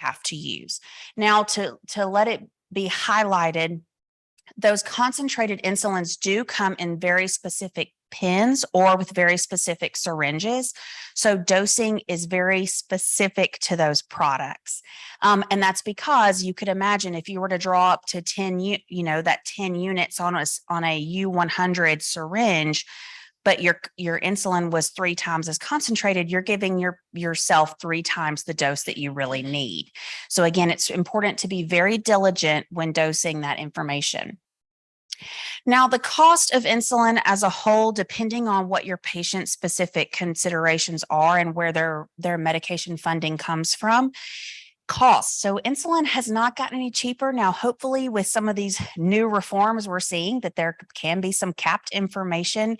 have to use. Now, to let it be highlighted, those concentrated insulins do come in very specific pens or with very specific syringes. So dosing is very specific to those products. And that's because you could imagine if you were to draw up to 10, that 10 units on a U100 syringe, but your insulin was 3 times as concentrated, you're giving yourself 3 times the dose that you really need. So again, it's important to be very diligent when dosing that information. Now, the cost of insulin as a whole, depending on what your patient-specific considerations are and where their medication funding comes from, costs. So insulin has not gotten any cheaper. Now, hopefully with some of these new reforms, we're seeing that there can be some capped information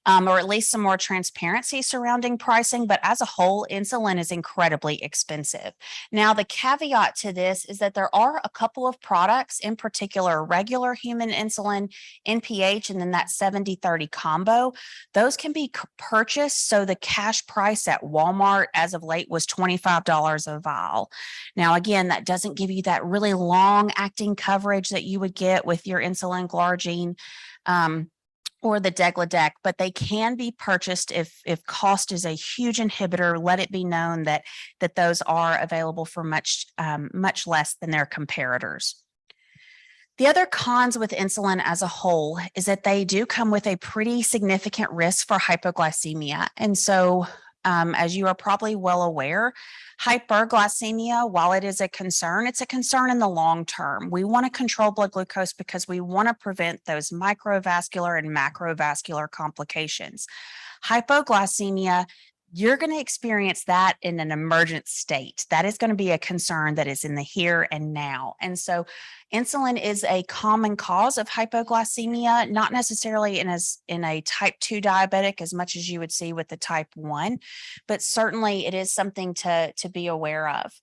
or at least some more transparency surrounding pricing. But as a whole, insulin is incredibly expensive. Now, the caveat to this is that there are a couple of products, in particular, regular human insulin, NPH, and then that 70-30 combo. Those can be purchased. So the cash price at Walmart as of late was $25 a vial. Now, again, that doesn't give you that really long acting coverage that you would get with your insulin glargine or the Degludec, but they can be purchased if cost is a huge inhibitor. Let it be known that those are available for much less than their comparators. The other cons with insulin as a whole is that they do come with a pretty significant risk for hypoglycemia. And so as you are probably well aware, hyperglycemia, while it is a concern, it's a concern in the long term. We want to control blood glucose because we want to prevent those microvascular and macrovascular complications. Hypoglycemia, you're going to experience that in an emergent state. That is going to be a concern that is in the here and now. And so insulin is a common cause of hypoglycemia, not necessarily in a type 2 diabetic as much as you would see with the type 1, but certainly it is something to be aware of.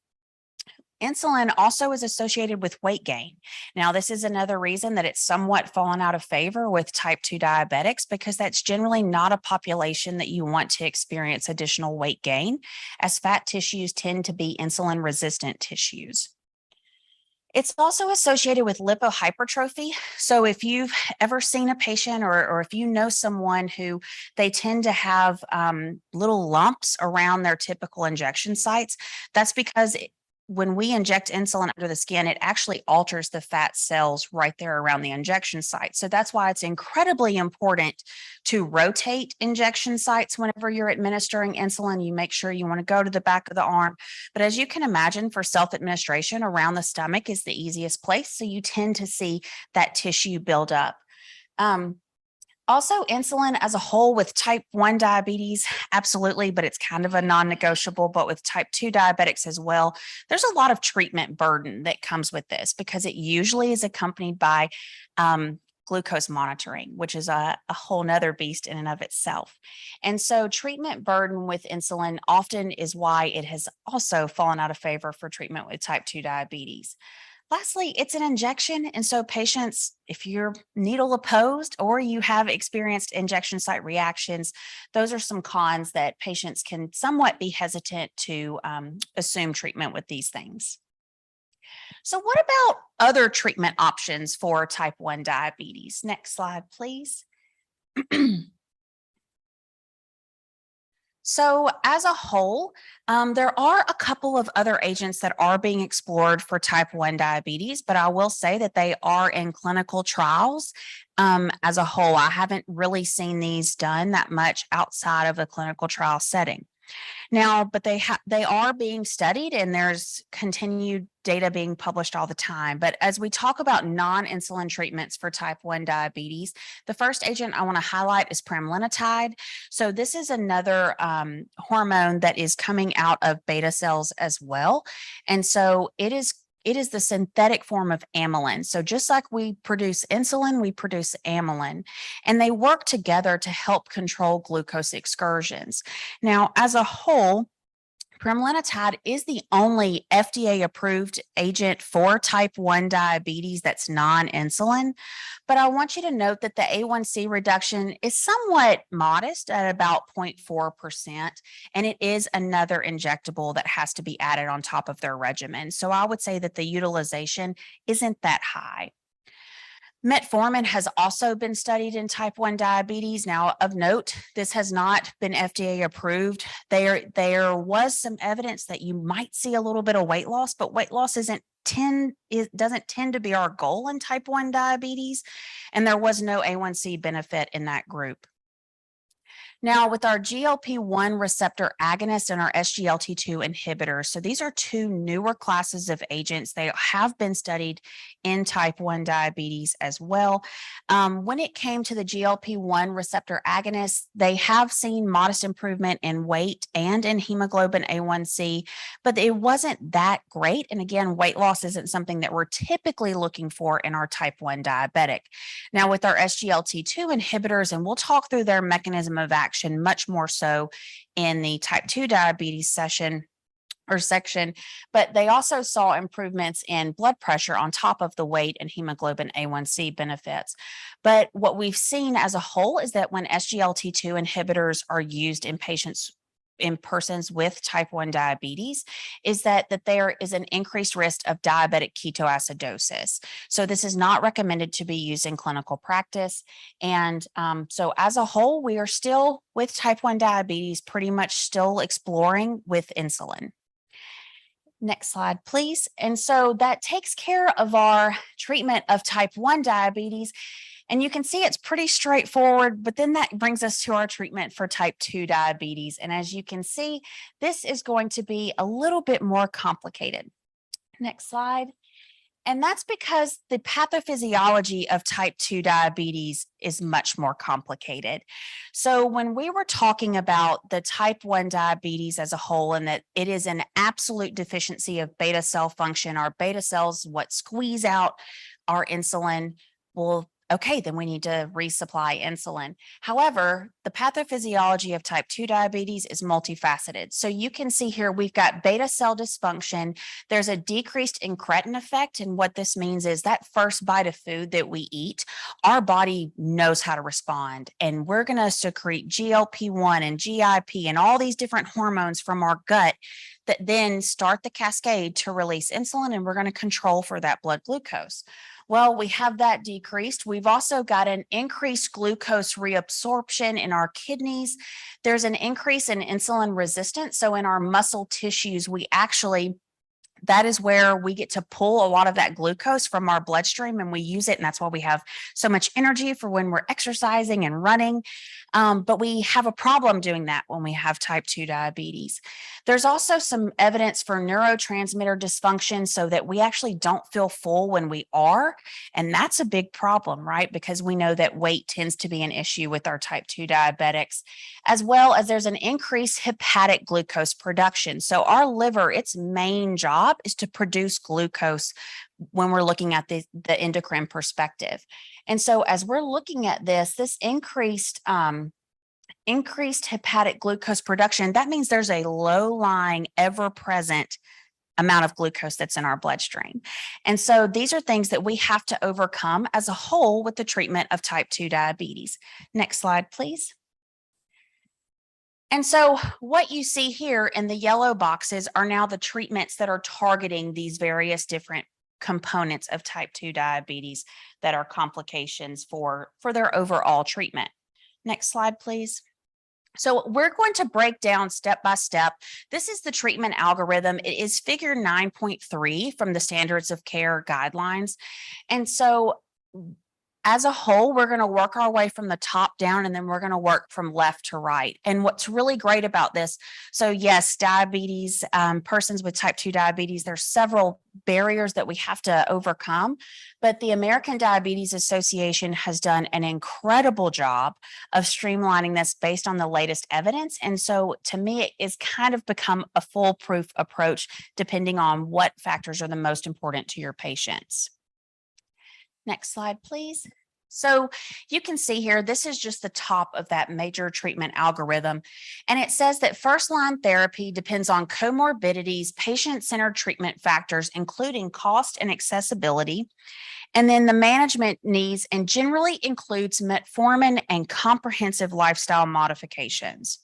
Insulin also is associated with weight gain. Now, this is another reason that it's somewhat fallen out of favor with type 2 diabetics, because that's generally not a population that you want to experience additional weight gain, as fat tissues tend to be insulin resistant tissues. It's also associated with lipohypertrophy. So if you've ever seen a patient or if you know someone who they tend to have little lumps around their typical injection sites, that's because when we inject insulin under the skin, it actually alters the fat cells right there around the injection site. So that's why it's incredibly important to rotate injection sites whenever you're administering insulin. You make sure you want to go to the back of the arm. But as you can imagine, for self-administration, around the stomach is the easiest place. So you tend to see that tissue build up. Also, insulin as a whole with type 1 diabetes, absolutely, but it's kind of a non-negotiable. But with type 2 diabetics as well, there's a lot of treatment burden that comes with this because it usually is accompanied by glucose monitoring, which is a whole nother beast in and of itself. And so treatment burden with insulin often is why it has also fallen out of favor for treatment with type 2 diabetes. Lastly, it's an injection. And so patients, if you're needle opposed or you have experienced injection site reactions, those are some cons that patients can somewhat be hesitant to assume treatment with these things. So what about other treatment options for type 1 diabetes? Next slide, please. So as a whole, there are a couple of other agents that are being explored for type 1 diabetes, but I will say that they are in clinical trials. As a whole, I haven't really seen these done that much outside of a clinical trial setting. Now, but they are being studied and there's continued data being published all the time. But as we talk about non-insulin treatments for type 1 diabetes, the first agent I want to highlight is Pramalinotide. So this is another hormone that is coming out of beta cells as well. And so it is the synthetic form of amylin. So just like we produce insulin, we produce amylin, and they work together to help control glucose excursions. Now, as a whole, Pramlinotide is the only FDA-approved agent for type 1 diabetes that's non-insulin, but I want you to note that the A1C reduction is somewhat modest at about 0.4%, and it is another injectable that has to be added on top of their regimen. So I would say that the utilization isn't that high. Metformin has also been studied in type 1 diabetes. Now, of note, this has not been FDA approved. There was some evidence that you might see a little bit of weight loss, but weight loss doesn't tend to be our goal in type 1 diabetes, and there was no A1C benefit in that group. Now, with our GLP-1 receptor agonist and our Sglt2 inhibitors, so these are two newer classes of agents. They have been studied in type 1 diabetes as well. When it came to the GLP-1 receptor agonists, they have seen modest improvement in weight and in hemoglobin A1C, but it wasn't that great. And again, weight loss isn't something that we're typically looking for in our type 1 diabetic. Now, with our Sglt2 inhibitors, and we'll talk through their mechanism of action much more so in the type 2 diabetes section, but they also saw improvements in blood pressure on top of the weight and hemoglobin A1C benefits. But what we've seen as a whole is that when Sglt2 inhibitors are used in persons with type 1 diabetes, is that there is an increased risk of diabetic ketoacidosis. So this is not recommended to be used in clinical practice. And so as a whole, we are still with type 1 diabetes, pretty much still exploring with insulin. Next slide, please. And so that takes care of our treatment of type 1 diabetes. And you can see it's pretty straightforward, but then that brings us to our treatment for type 2 diabetes. And as you can see, this is going to be a little bit more complicated. Next slide. And that's because the pathophysiology of type 2 diabetes is much more complicated. So when we were talking about the type 1 diabetes as a whole, and that it is an absolute deficiency of beta cell function, our beta cells, what squeeze out our insulin, okay, then we need to resupply insulin. However, the pathophysiology of type 2 diabetes is multifaceted. So you can see here, we've got beta cell dysfunction. There's a decreased incretin effect. And what this means is that first bite of food that we eat, our body knows how to respond. And we're going to secrete GLP-1 and GIP and all these different hormones from our gut that then start the cascade to release insulin, and we're going to control for that blood glucose. Well, we have that decreased. We've also got an increased glucose reabsorption in our kidneys. There's an increase in insulin resistance. So in our muscle tissues, that is where we get to pull a lot of that glucose from our bloodstream, and we use it. And that's why we have so much energy for when we're exercising and running. But we have a problem doing that when we have type 2 diabetes. There's also some evidence for neurotransmitter dysfunction, so that we actually don't feel full when we are. And that's a big problem, right? Because we know that weight tends to be an issue with our type 2 diabetics, as well as there's an increased hepatic glucose production. So our liver, its main job is to produce glucose when we're looking at the endocrine perspective. And so as we're looking at this increased hepatic glucose production, that means there's a low-lying, ever-present amount of glucose that's in our bloodstream. And so these are things that we have to overcome as a whole with the treatment of type 2 diabetes. Next slide, please. And so what you see here in the yellow boxes are now the treatments that are targeting these various different components of type 2 diabetes that are complications for their overall treatment. Next slide, please. So we're going to break down step by step. This is the treatment algorithm. It is figure 9.3 from the standards of care guidelines. And so as a whole, we're going to work our way from the top down, and then we're going to work from left to right. And what's really great about this, so yes, diabetes, persons with type 2 diabetes, there's several barriers that we have to overcome, but the American Diabetes Association has done an incredible job of streamlining this based on the latest evidence. And so to me, it is kind of become a foolproof approach depending on what factors are the most important to your patients. Next slide, please. So you can see here, this is just the top of that major treatment algorithm. And it says that first-line therapy depends on comorbidities, patient-centered treatment factors, including cost and accessibility. And then the management needs and generally includes metformin and comprehensive lifestyle modifications.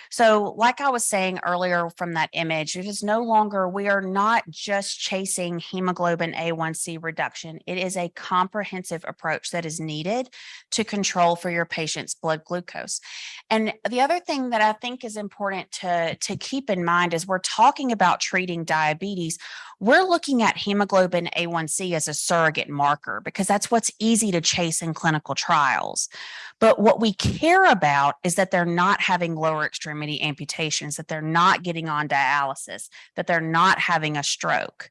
So, like I was saying earlier from that image, it is no longer, we are not just chasing hemoglobin A1C reduction. It is a comprehensive approach that is needed to control for your patient's blood glucose. And the other thing that I think is important to keep in mind as we're talking about treating diabetes, we're looking at hemoglobin A1C as a surrogate marker because that's what's easy to chase in clinical trials. But what we care about is that they're not having lower extremity amputations, that they're not getting on dialysis, that they're not having a stroke.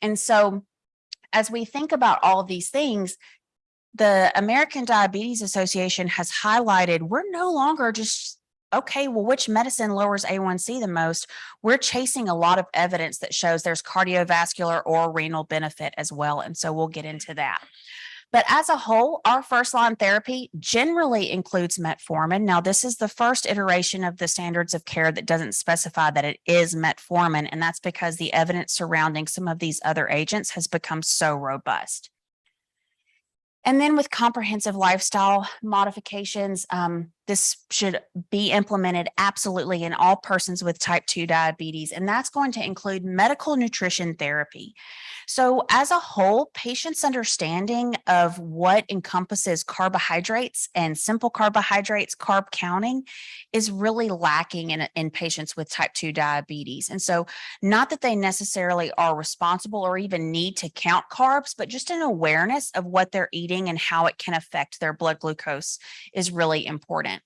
And so as we think about all of these things, the American Diabetes Association has highlighted we're no longer just, okay, well, which medicine lowers A1C the most? We're chasing a lot of evidence that shows there's cardiovascular or renal benefit as well. And so we'll get into that. But as a whole, our first-line therapy generally includes metformin. Now, this is the first iteration of the standards of care that doesn't specify that it is metformin, and that's because the evidence surrounding some of these other agents has become so robust. And then with comprehensive lifestyle modifications, this should be implemented absolutely in all persons with type 2 diabetes, and that's going to include medical nutrition therapy. So as a whole, patients' understanding of what encompasses carbohydrates and simple carbohydrates, carb counting, is really lacking in patients with type 2 diabetes. And so not that they necessarily are responsible or even need to count carbs, but just an awareness of what they're eating and how it can affect their blood glucose is really important.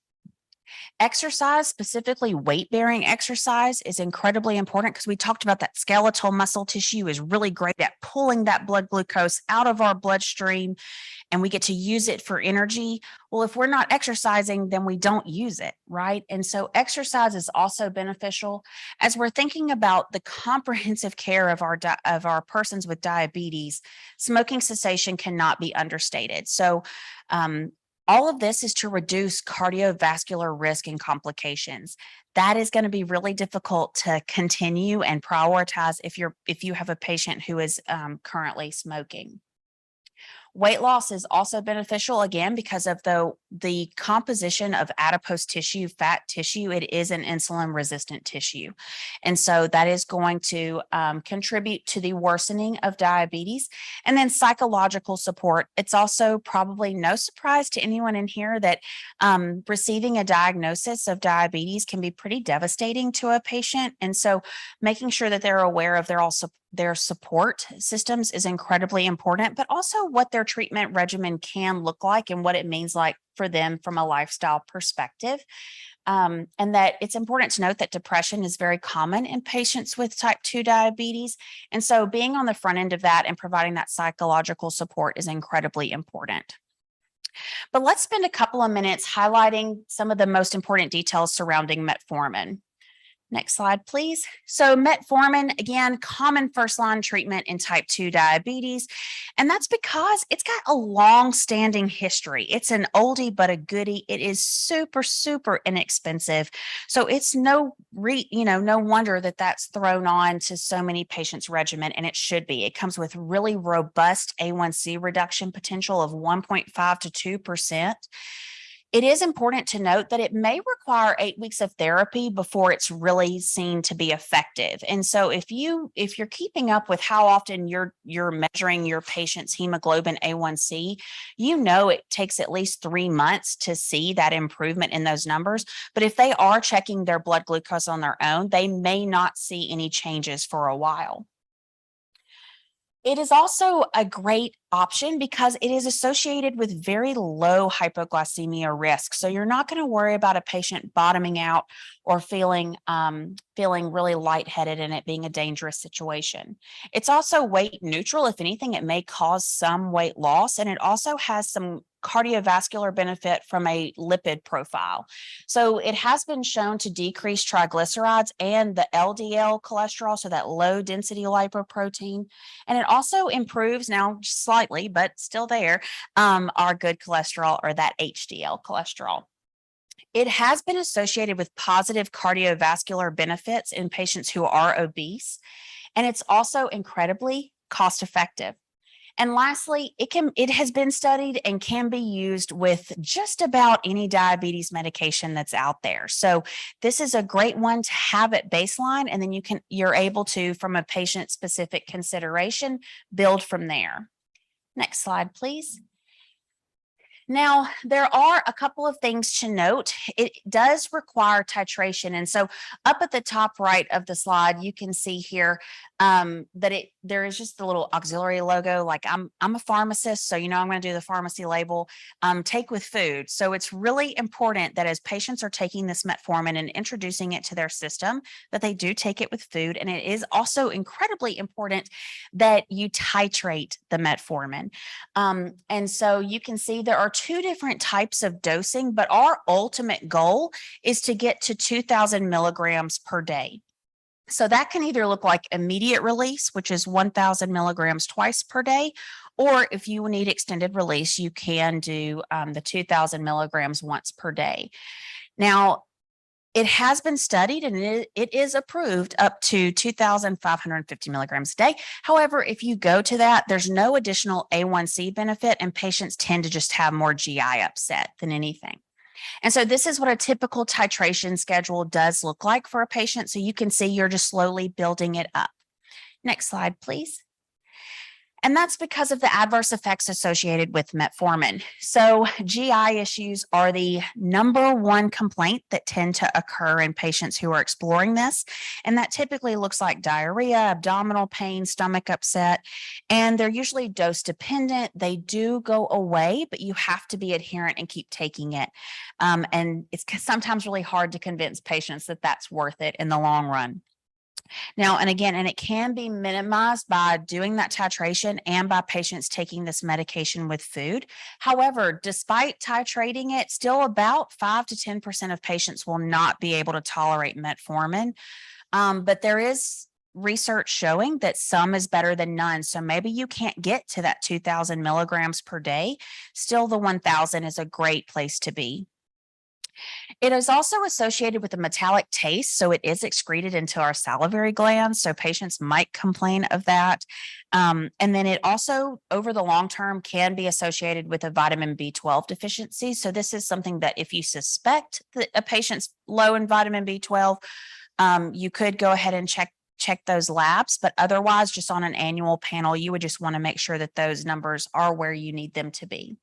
Exercise, specifically weight-bearing exercise, is incredibly important because we talked about that skeletal muscle tissue is really great at pulling that blood glucose out of our bloodstream, and we get to use it for energy. Well, if we're not exercising, then we don't use it, right? And so exercise is also beneficial. As we're thinking about the comprehensive care of our persons with diabetes, smoking cessation cannot be understated. So all of this is to reduce cardiovascular risk and complications. That is going to be really difficult to continue and prioritize if you have a patient who is currently smoking. Weight loss is also beneficial, again, because of the composition of adipose tissue, fat tissue. It is an insulin-resistant tissue. And so that is going to contribute to the worsening of diabetes. And then psychological support. It's also probably no surprise to anyone in here that receiving a diagnosis of diabetes can be pretty devastating to a patient. And so making sure that they're aware of their support systems is incredibly important, but also what their treatment regimen can look like and what it means like for them from a lifestyle perspective. And that it's important to note that depression is very common in patients with type 2 diabetes. And so being on the front end of that and providing that psychological support is incredibly important. But let's spend a couple of minutes highlighting some of the most important details surrounding metformin. Next slide, please. So metformin, again, common first-line treatment in type 2 diabetes. And that's because it's got a long-standing history. It's an oldie but a goodie. It is super, super inexpensive. So it's no wonder that that's thrown on to so many patients' regimen, and it should be. It comes with really robust A1C reduction potential of 1.5 to 2%. It is important to note that it may require 8 weeks of therapy before it's really seen to be effective. And so if you're keeping up with how often you're measuring your patient's hemoglobin A1C, it takes at least 3 months to see that improvement in those numbers. But if they are checking their blood glucose on their own, they may not see any changes for a while. It is also a great option because it is associated with very low hypoglycemia risk. So you're not going to worry about a patient bottoming out or feeling really lightheaded and it being a dangerous situation. It's also weight neutral. If anything, it may cause some weight loss, and it also has some cardiovascular benefit from a lipid profile. So it has been shown to decrease triglycerides and the LDL cholesterol, so that low density lipoprotein. And it also improves, now just slightly, but still there, our good cholesterol, or that HDL cholesterol. It has been associated with positive cardiovascular benefits in patients who are obese, and it's also incredibly cost effective. And lastly, it has been studied and can be used with just about any diabetes medication that's out there. So this is a great one to have at baseline, and then you're able to, from a patient-specific consideration, build from there. Next slide, please. Now, there are a couple of things to note. It does require titration. And so up at the top right of the slide, you can see here that there is just the little auxiliary logo. Like I'm a pharmacist, so I'm going to do the pharmacy label, take with food. So it's really important that as patients are taking this metformin and introducing it to their system, that they do take it with food. And it is also incredibly important that you titrate the metformin. And so you can see there are two different types of dosing, but our ultimate goal is to get to 2,000 milligrams per day. So that can either look like immediate release, which is 1,000 milligrams twice per day, or if you need extended release, you can do the 2,000 milligrams once per day. Now, it has been studied and it is approved up to 2,550 milligrams a day. However, if you go to that, there's no additional A1C benefit, and patients tend to just have more GI upset than anything. And so this is what a typical titration schedule does look like for a patient. So you can see you're just slowly building it up. Next slide, please. And that's because of the adverse effects associated with metformin. So GI issues are the number one complaint that tend to occur in patients who are exploring this. And that typically looks like diarrhea, abdominal pain, stomach upset, and they're usually dose dependent. They do go away, but you have to be adherent and keep taking it. And it's sometimes really hard to convince patients that that's worth it in the long run. Now, and it can be minimized by doing that titration and by patients taking this medication with food. However, despite titrating it, still about 5 to 10% of patients will not be able to tolerate metformin. But there is research showing that some is better than none. So maybe you can't get to that 2,000 milligrams per day. Still, the 1,000 is a great place to be. It is also associated with a metallic taste, so it is excreted into our salivary glands, so patients might complain of that. And then it also, over the long term, can be associated with a vitamin B12 deficiency. So this is something that if you suspect that a patient's low in vitamin B12, you could go ahead and check those labs, but otherwise, just on an annual panel, you would just want to make sure that those numbers are where you need them to be.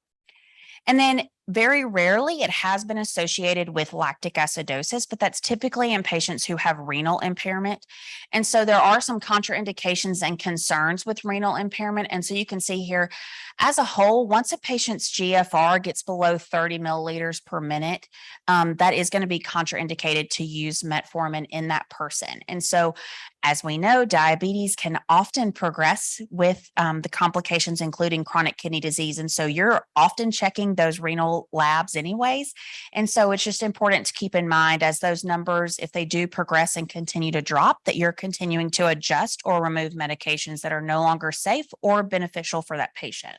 And then very rarely it has been associated with lactic acidosis, but that's typically in patients who have renal impairment. And so there are some contraindications and concerns with renal impairment. And so you can see here, as a whole, once a patient's GFR gets below 30 milliliters per minute, that is going to be contraindicated to use metformin in that person. And so, as we know, diabetes can often progress with the complications, including chronic kidney disease. And so you're often checking those renal labs anyways. And so it's just important to keep in mind, as those numbers, if they do progress and continue to drop, that you're continuing to adjust or remove medications that are no longer safe or beneficial for that patient.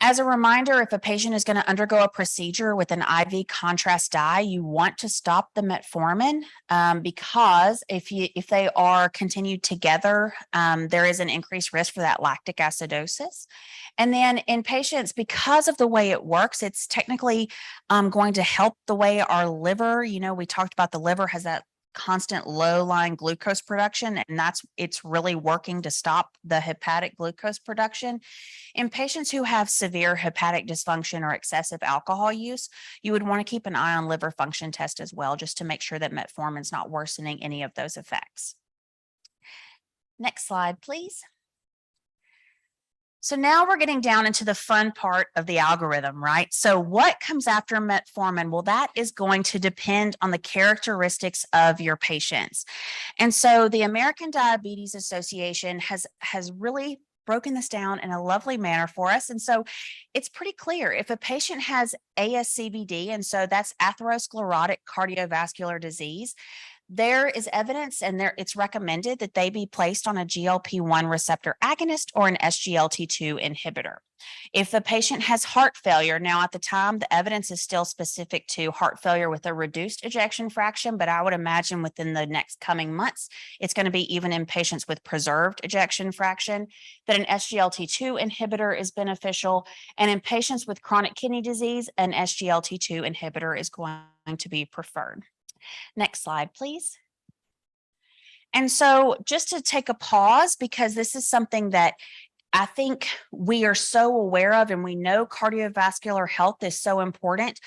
As a reminder, if a patient is going to undergo a procedure with an IV contrast dye, you want to stop the metformin because if they are continued together, there is an increased risk for that lactic acidosis. And then in patients, because of the way it works, it's technically going to help the way our liver, we talked about the liver has that constant low-lying glucose production, and it's really working to stop the hepatic glucose production. In patients who have severe hepatic dysfunction or excessive alcohol use, you would want to keep an eye on liver function test as well, just to make sure that metformin is not worsening any of those effects. Next slide, please. So now we're getting down into the fun part of the algorithm, right? So what comes after metformin? Well, that is going to depend on the characteristics of your patients. And so the American Diabetes Association has really broken this down in a lovely manner for us. And so it's pretty clear if a patient has ASCVD, and so that's atherosclerotic cardiovascular disease, there is evidence and it's recommended that they be placed on a GLP-1 receptor agonist or an SGLT2 inhibitor. If the patient has heart failure, now at the time, the evidence is still specific to heart failure with a reduced ejection fraction, but I would imagine within the next coming months, it's going to be even in patients with preserved ejection fraction, that an SGLT2 inhibitor is beneficial. And in patients with chronic kidney disease, an SGLT2 inhibitor is going to be preferred. Next slide, please. And so just to take a pause, because this is something that I think we are so aware of, and we know cardiovascular health is so important,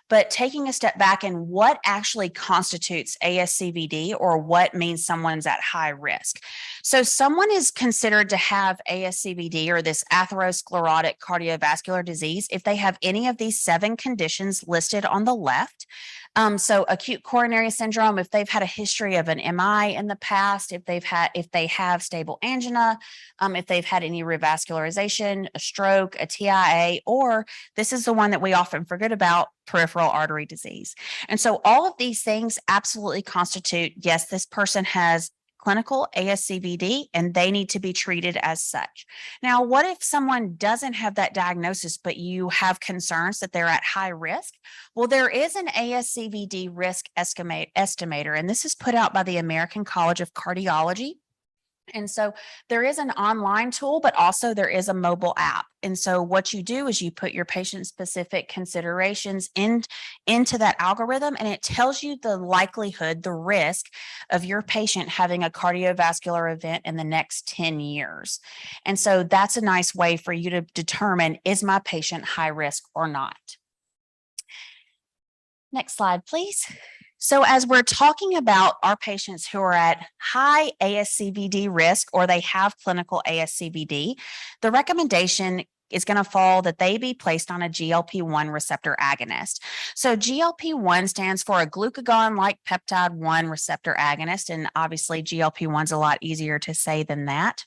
but taking a step back and what actually constitutes ASCVD, or what means someone's at high risk. So someone is considered to have ASCVD, or this atherosclerotic cardiovascular disease, if they have any of these 7 conditions listed on the left. So acute coronary syndrome, if they've had a history of an MI in the past, if they have stable angina, if they've had any revascularization, a stroke, a TIA, or this is the one that we often forget about, peripheral artery disease. And so all of these things absolutely constitute, yes, this person has clinical ASCVD and they need to be treated as such. Now, what if someone doesn't have that diagnosis, but you have concerns that they're at high risk? Well, there is an ASCVD risk estimator, and this is put out by the American College of Cardiology. And so there is an online tool, but also there is a mobile app. And so what you do is you put your patient-specific considerations into that algorithm, and it tells you the likelihood, the risk of your patient having a cardiovascular event in the next 10 years. And so that's a nice way for you to determine, is my patient high risk or not? Next slide, please. So as we're talking about our patients who are at high ASCVD risk, or they have clinical ASCVD, the recommendation is going to fall that they be placed on a GLP-1 receptor agonist. So GLP-1 stands for a glucagon-like peptide 1 receptor agonist, and obviously GLP-1 is a lot easier to say than that.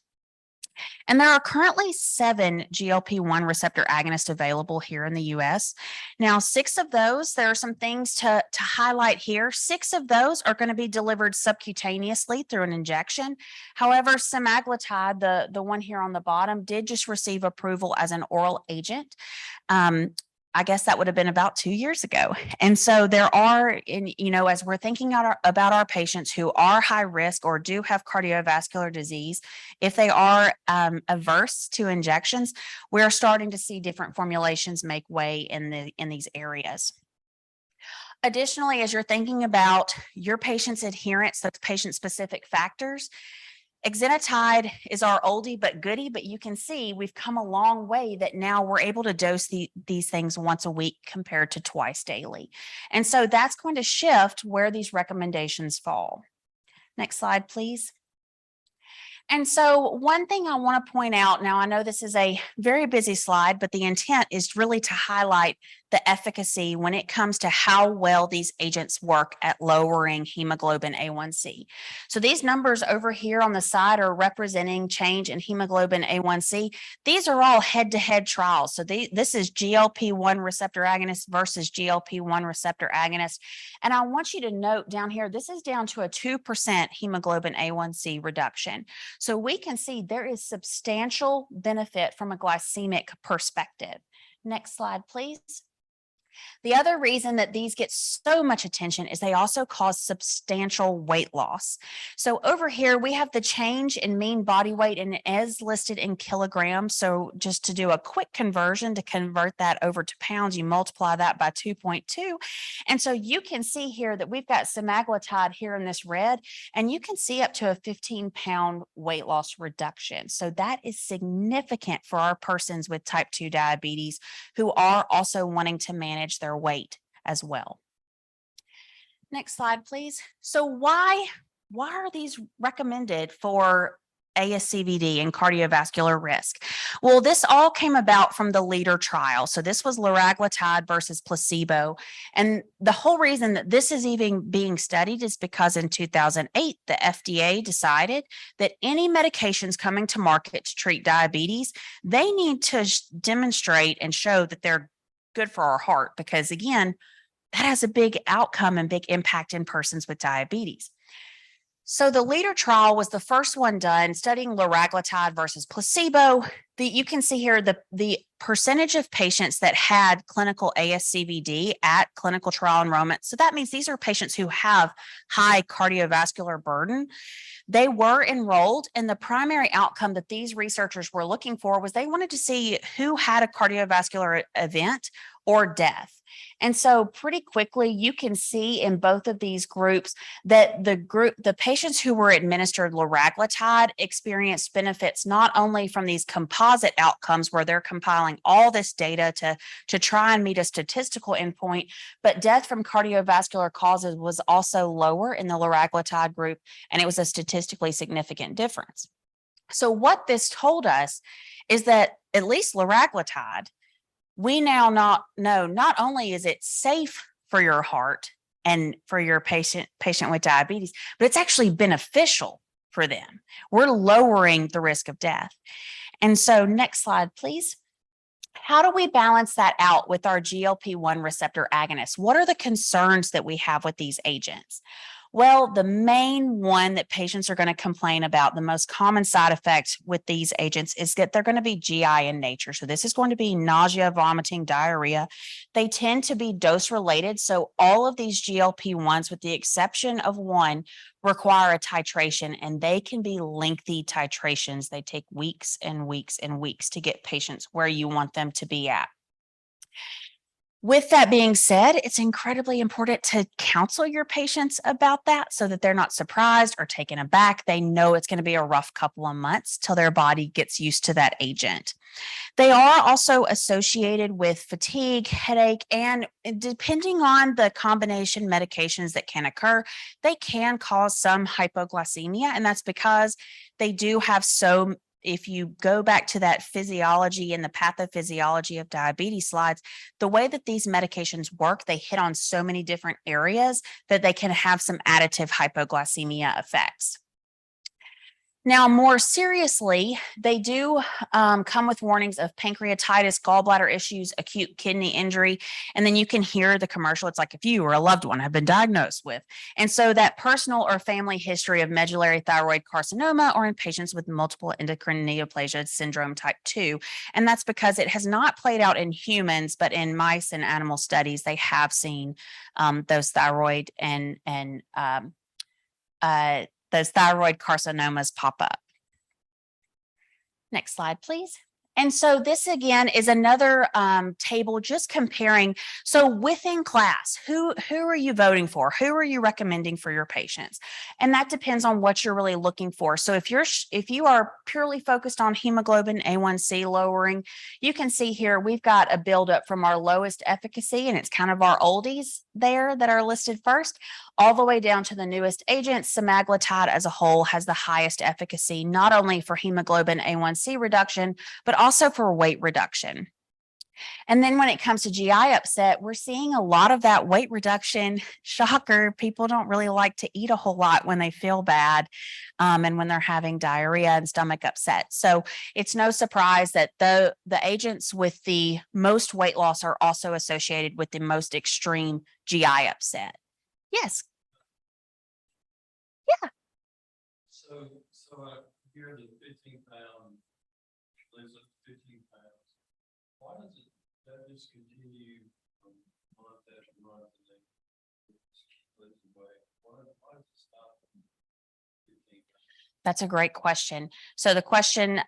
And there are currently 7 GLP-1 receptor agonists available here in the US. Now, 6 of those, there are some things to highlight here. 6 of those are going to be delivered subcutaneously through an injection. However, semaglutide, the one here on the bottom, did just receive approval as an oral agent. I guess that would have been about 2 years ago. And so there are, as we're thinking about our patients who are high risk or do have cardiovascular disease, if they are averse to injections, we're starting to see different formulations make way in these areas. Additionally, as you're thinking about your patient's adherence, those patient-specific factors, exenatide is our oldie but goodie, but you can see we've come a long way that now we're able to dose these things once a week compared to twice daily. And so that's going to shift where these recommendations fall. Next slide, please. And so one thing I want to point out, now I know this is a very busy slide, but the intent is really to highlight the efficacy when it comes to how well these agents work at lowering hemoglobin A1C. So these numbers over here on the side are representing change in hemoglobin A1C. These are all head-to-head trials. So this is GLP-1 receptor agonist versus GLP-1 receptor agonist. And I want you to note down here, this is down to a 2% hemoglobin A1C reduction. So we can see there is substantial benefit from a glycemic perspective. Next slide, please. The other reason that these get so much attention is they also cause substantial weight loss. So over here, we have the change in mean body weight, and it is listed in kilograms. So just to do a quick conversion, to convert that over to pounds, you multiply that by 2.2. And so you can see here that we've got semaglutide here in this red, and you can see up to a 15-pound weight loss reduction. So that is significant for our persons with type 2 diabetes who are also wanting to manage their weight as well. Next slide, please. So why are these recommended for ASCVD and cardiovascular risk. Well, this all came about from the LEADER trial. So this was liraglutide versus placebo. And the whole reason that this is even being studied is because in 2008, the FDA decided that any medications coming to market to treat diabetes, they need to demonstrate and show that they're good for our heart, because again, that has a big outcome and big impact in persons with diabetes. So the LEADER trial was the first one done studying liraglutide versus placebo. You can see here the percentage of patients that had clinical ASCVD at clinical trial enrollment. So that means these are patients who have high cardiovascular burden. They were enrolled, and the primary outcome that these researchers were looking for was they wanted to see who had a cardiovascular event or death. And so pretty quickly, you can see in both of these groups that the patients who were administered liraglutide experienced benefits not only from these composite outcomes where they're compiling all this data to try and meet a statistical endpoint, but death from cardiovascular causes was also lower in the liraglutide group, and it was a statistically significant difference. So what this told us is that at least liraglutide, we now know not only is it safe for your heart and for your patient with diabetes, but it's actually beneficial for them. We're lowering the risk of death. And so next slide, please. How do we balance that out with our GLP-1 receptor agonists? What are the concerns that we have with these agents? Well, the main one that patients are going to complain about, the most common side effect with these agents, is that they're going to be GI in nature. So this is going to be nausea, vomiting, diarrhea. They tend to be dose related. So all of these GLP-1s, with the exception of one, require a titration, and they can be lengthy titrations. They take weeks and weeks and weeks to get patients where you want them to be at. With that being said, it's incredibly important to counsel your patients about that so that they're not surprised or taken aback. They know it's going to be a rough couple of months till their body gets used to that agent. They are also associated with fatigue, headache, and depending on the combination medications that can occur, they can cause some hypoglycemia, and that's because they do have if you go back to that physiology and the pathophysiology of diabetes slides, the way that these medications work, they hit on so many different areas that they can have some additive hypoglycemia effects. Now, more seriously, they do come with warnings of pancreatitis, gallbladder issues, acute kidney injury, and then you can hear the commercial. It's like if you or a loved one have been diagnosed with. And so that personal or family history of medullary thyroid carcinoma, or in patients with multiple endocrine neoplasia syndrome type 2. And that's because it has not played out in humans, but in mice and animal studies, they have seen those thyroid those thyroid carcinomas pop up. Next slide, please. And so this again is another table just comparing. So within class, who are you voting for? Who are you recommending for your patients? And that depends on what you're really looking for. So if you are purely focused on hemoglobin A1C lowering, you can see here we've got a buildup from our lowest efficacy, and it's kind of our oldies there that are listed first, all the way down to the newest agent. Semaglutide as a whole has the highest efficacy, not only for hemoglobin A1C reduction, but also for weight reduction. And then when it comes to GI upset, we're seeing a lot of that weight reduction. Shocker, people don't really like to eat a whole lot when they feel bad and when they're having diarrhea and stomach upset. So it's no surprise that the agents with the most weight loss are also associated with the most extreme GI upset. Yes. Yeah. So here the 15-pound lives up to 15 pounds. Why does that discontinue month after month and then lives away? Why does it stop at 15 pounds? That's a great question. So the question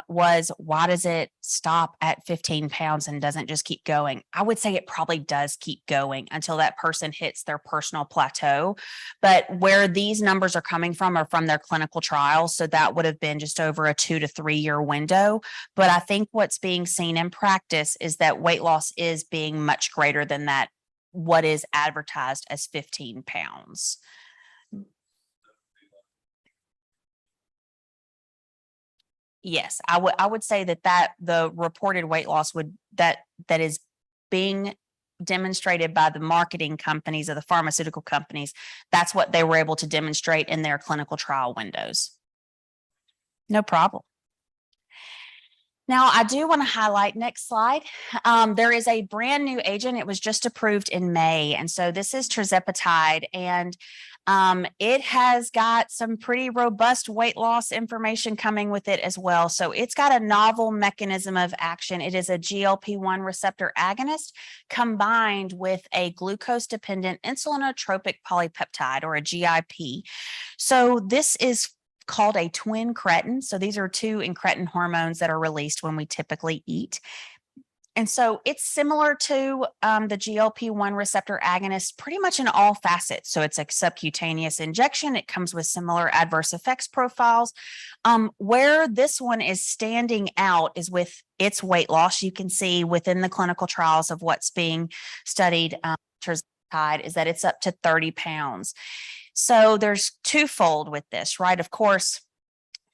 was, why does it stop at 15 pounds and doesn't just keep going? I would say it probably does keep going until that person hits their personal plateau. But where these numbers are coming from are from their clinical trials. So that would have been just over a 2 to 3 year window. But I think what's being seen in practice is that weight loss is being much greater than that, what is advertised as 15 pounds. Yes, I would say that the reported weight loss that is being demonstrated by the marketing companies or the pharmaceutical companies, that's what they were able to demonstrate in their clinical trial windows. No problem. Now, I do want to highlight, next slide, there is a brand new agent. It was just approved in May. And so this is Trezepatide, and it has got some pretty robust weight loss information coming with it as well. So it's got a novel mechanism of action. It is a GLP-1 receptor agonist combined with a glucose-dependent insulinotropic polypeptide, or a GIP. So this is called a twin cretin. So these are two incretin hormones that are released when we typically eat. And so it's similar to the GLP-1 receptor agonist pretty much in all facets. So it's a subcutaneous injection. It comes with similar adverse effects profiles. Where this one is standing out is with its weight loss. You can see within the clinical trials of what's being studied, Trezepatide, is that it's up to 30 pounds. So there's twofold with this, right? Of course,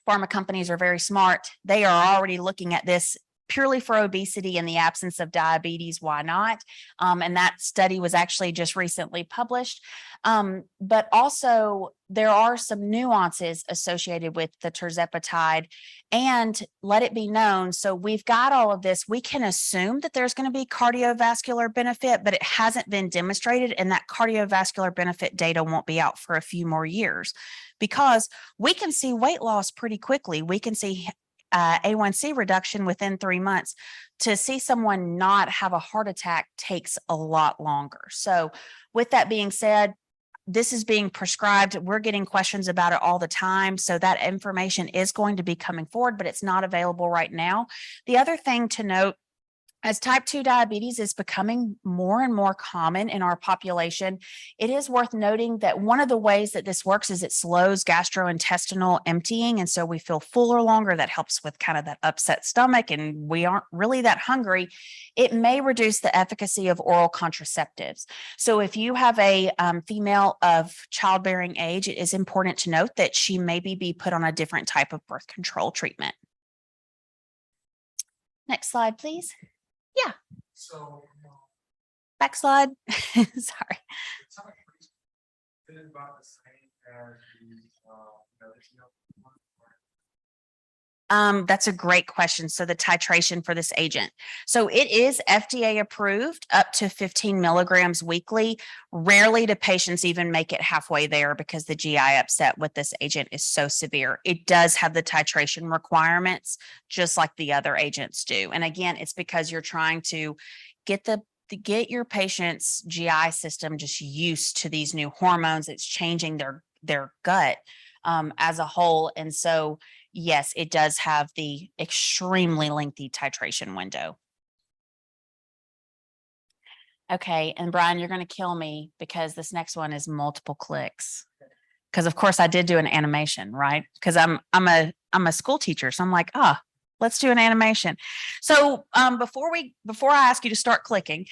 pharma companies are very smart. They are already looking at this purely for obesity in the absence of diabetes. Why not? And that study was actually just recently published. But also there are some nuances associated with the Trezepatide, and let it be known. So we've got all of this. We can assume that there's going to be cardiovascular benefit, but it hasn't been demonstrated. And that cardiovascular benefit data won't be out for a few more years, because we can see weight loss pretty quickly. We can see A1C reduction within 3 months. To see someone not have a heart attack takes a lot longer. So with that being said, this is being prescribed. We're getting questions about it all the time. So that information is going to be coming forward, but it's not available right now. The other thing to note, as type 2 diabetes is becoming more and more common in our population, it is worth noting that one of the ways that this works is it slows gastrointestinal emptying. And so we feel fuller longer. That helps with kind of that upset stomach, and we aren't really that hungry. It may reduce the efficacy of oral contraceptives. So if you have a female of childbearing age, it is important to note that she maybe be put on a different type of birth control treatment. Next slide, please. Yeah. So, Back slide. Sorry. it's about the same as the That's a great question. So the titration for this agent. So it is FDA approved up to 15 milligrams weekly. Rarely do patients even make it halfway there because the GI upset with this agent is so severe. It does have the titration requirements, just like the other agents do. And again, it's because you're trying to get your patient's GI system just used to these new hormones. It's changing their gut as a whole. And so yes, it does have the extremely lengthy titration window. Okay, and Brian, you're going to kill me because this next one is multiple clicks. Because of course I did do an animation, right? Because I'm a school teacher, so I'm like, let's do an animation. So before I ask you to start clicking,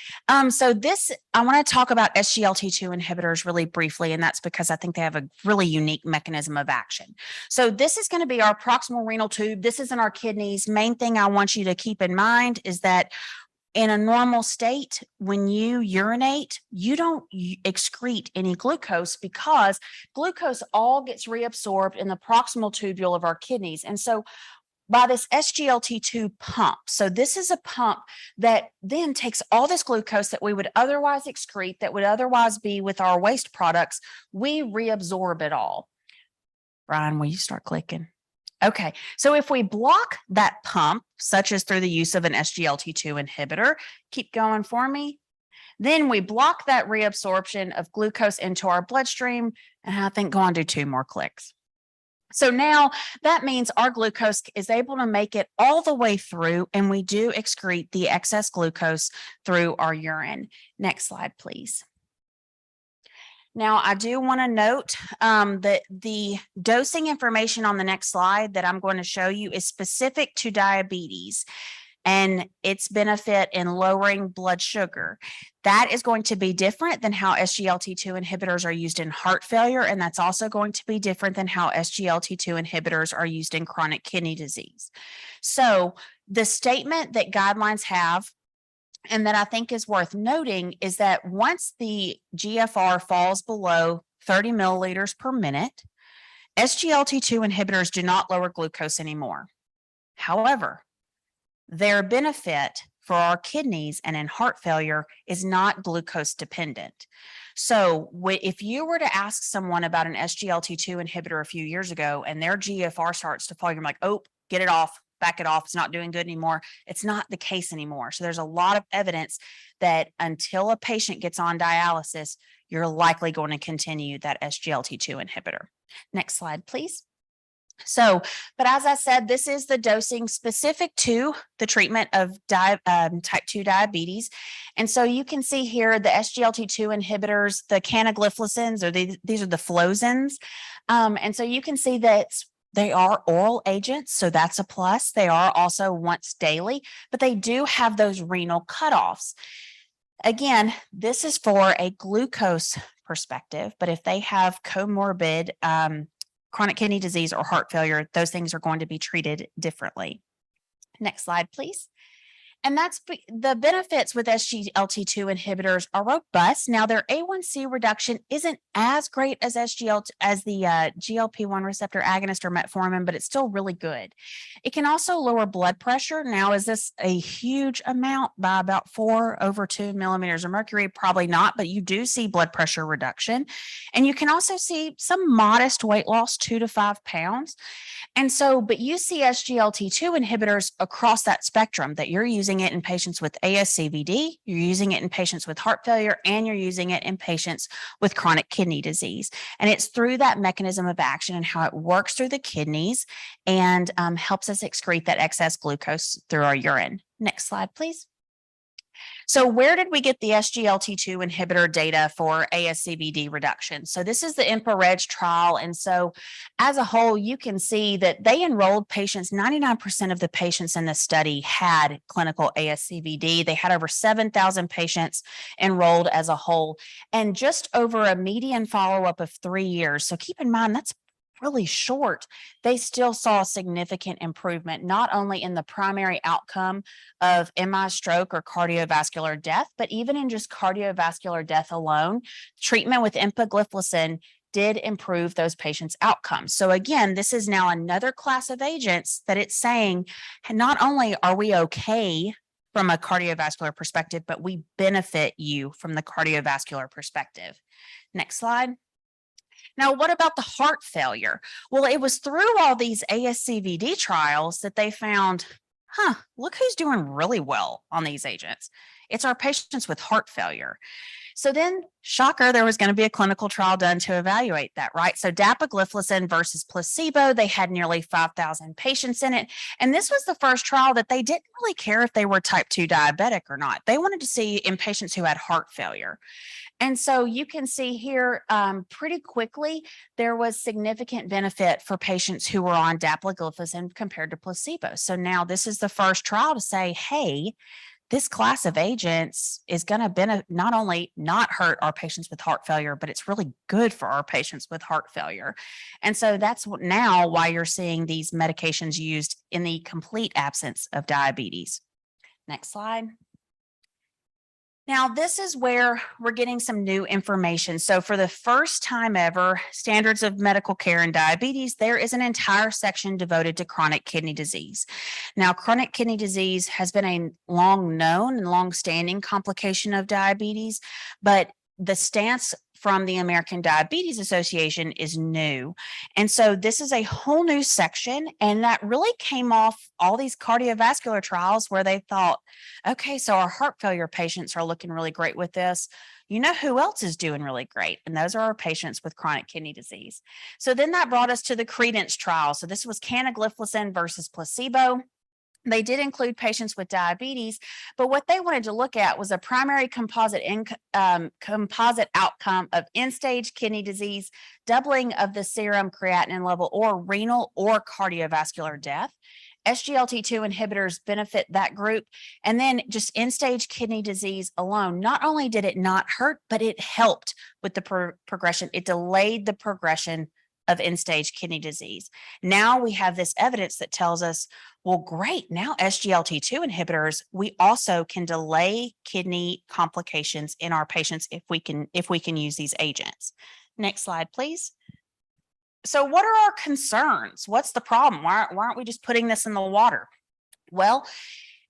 so this, I want to talk about Sglt2 inhibitors really briefly, and that's because I think they have a really unique mechanism of action. So this is going to be our proximal renal tube. This isn't our kidneys. Main thing I want you to keep in mind is that in a normal state, when you urinate, you don't excrete any glucose because glucose all gets reabsorbed in the proximal tubule of our kidneys. And so by this SGLT2 pump. So this is a pump that then takes all this glucose that we would otherwise excrete, that would otherwise be with our waste products. We reabsorb it all. Brian, will you start clicking? Okay, so if we block that pump, such as through the use of an SGLT2 inhibitor, keep going for me, then we block that reabsorption of glucose into our bloodstream, and I think go on, do 2 more clicks. So now that means our glucose is able to make it all the way through, and we do excrete the excess glucose through our urine. Next slide, please. Now, I do want to note that the dosing information on the next slide that I'm going to show you is specific to diabetes. and its benefit in lowering blood sugar. That is going to be different than how SGLT2 inhibitors are used in heart failure, and that's also going to be different than how SGLT2 inhibitors are used in chronic kidney disease. So the statement that guidelines have, and that I think is worth noting, is that once the GFR falls below 30 milliliters per minute, SGLT2 inhibitors do not lower glucose anymore. However, their benefit for our kidneys and in heart failure is not glucose dependent. So if you were to ask someone about an SGLT2 inhibitor a few years ago and their GFR starts to fall, you're like, oh, get it off, back it off. It's not doing good anymore. It's not the case anymore. So there's a lot of evidence that until a patient gets on dialysis, you're likely going to continue that SGLT2 inhibitor. Next slide, please. So, but as I said, this is the dosing specific to the treatment of type 2 diabetes. And so you can see here the SGLT2 inhibitors, the canagliflozins, or these are the flozins. And so you can see that they are oral agents, so that's a plus. They are also once daily, but they do have those renal cutoffs. Again, this is for a glucose perspective, but if they have comorbid chronic kidney disease or heart failure, those things are going to be treated differently. Next slide, please. And that's the benefits with SGLT2 inhibitors are robust. Now, their A1C reduction isn't as great as the GLP-1 receptor agonist or metformin, but it's still really good. It can also lower blood pressure. Now, is this a huge amount by about 4 over 2 millimeters of mercury? Probably not, but you do see blood pressure reduction. And you can also see some modest weight loss, 2 to 5 pounds. And so, but you see SGLT2 inhibitors across that spectrum, that you're using it in patients with Ascbd, you're using it in patients with heart failure, and you're using it in patients with chronic kidney disease. And it's through that mechanism of action and how it works through the kidneys and helps us excrete that excess glucose through our urine. Next slide, please. So where did we get the SGLT2 inhibitor data for Ascbd reduction? So this is the Infrared trial. And so as a whole, you can see that they enrolled patients. 99% of the patients in the study had clinical Ascbd. They had over 7,000 patients enrolled as a whole, and just over a median follow-up of 3 years. So keep in mind, that's really short. They still saw significant improvement, not only in the primary outcome of MI, stroke, or cardiovascular death, but even in just cardiovascular death alone, treatment with empagliflozin did improve those patients' outcomes. So again, this is now another class of agents that it's saying, not only are we okay from a cardiovascular perspective, but we benefit you from the cardiovascular perspective. Next slide. Now, what about the heart failure? Well, it was through all these Ascbd trials that they found, look who's doing really well on these agents. It's our patients with heart failure. So then, shocker, there was going to be a clinical trial done to evaluate that, right? So dapagliflozin versus placebo, they had nearly 5,000 patients in it. And this was the first trial that they didn't really care if they were type 2 diabetic or not. They wanted to see in patients who had heart failure. And so you can see here pretty quickly, there was significant benefit for patients who were on dapagliflozin compared to placebo. So now this is the first trial to say, hey, this class of agents is going to not only not hurt our patients with heart failure, but it's really good for our patients with heart failure. And so that's now why you're seeing these medications used in the complete absence of diabetes. Next slide. Now, this is where we're getting some new information. So for the first time ever, Standards of Medical Care in Diabetes, there is an entire section devoted to chronic kidney disease. Now, chronic kidney disease has been a long known and long-standing complication of diabetes, but the stance from the American Diabetes Association is new. And so this is a whole new section, and that really came off all these cardiovascular trials where they thought, okay, so our heart failure patients are looking really great with this. You know who else is doing really great? And those are our patients with chronic kidney disease. So then that brought us to the Credence Trial. So this was canagliflozin versus placebo. They did include patients with diabetes, but what they wanted to look at was a primary composite outcome of end-stage kidney disease, doubling of the serum creatinine level, or renal or cardiovascular death. SGLT2 inhibitors benefit that group. And then just end-stage kidney disease alone, not only did it not hurt, but it helped with the progression. It delayed the progression of end-stage kidney disease. Now we have this evidence that tells us, well, great, now SGLT2 inhibitors, we also can delay kidney complications in our patients if we can use these agents. Next slide, please. So what are our concerns? What's the problem? Why aren't we just putting this in the water? Well,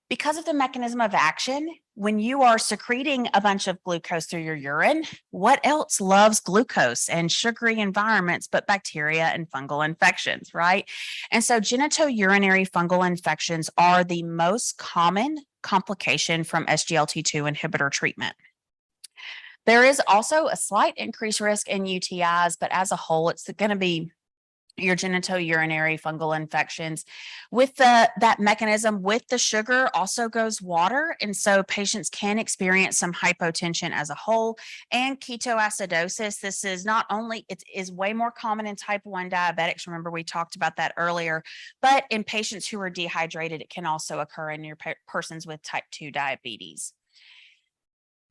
because of the mechanism of action, when you are secreting a bunch of glucose through your urine, what else loves glucose and sugary environments but bacteria and fungal infections, right? And so genitourinary fungal infections are the most common complication from SGLT2 inhibitor treatment. There is also a slight increased risk in UTIs, but as a whole, it's going to be your genitourinary fungal infections. With that mechanism, with the sugar also goes water. And so patients can experience some hypotension as a whole and ketoacidosis. This is not only, it is way more common in type 1 diabetics. Remember, we talked about that earlier, but in patients who are dehydrated, it can also occur in your persons with type 2 diabetes.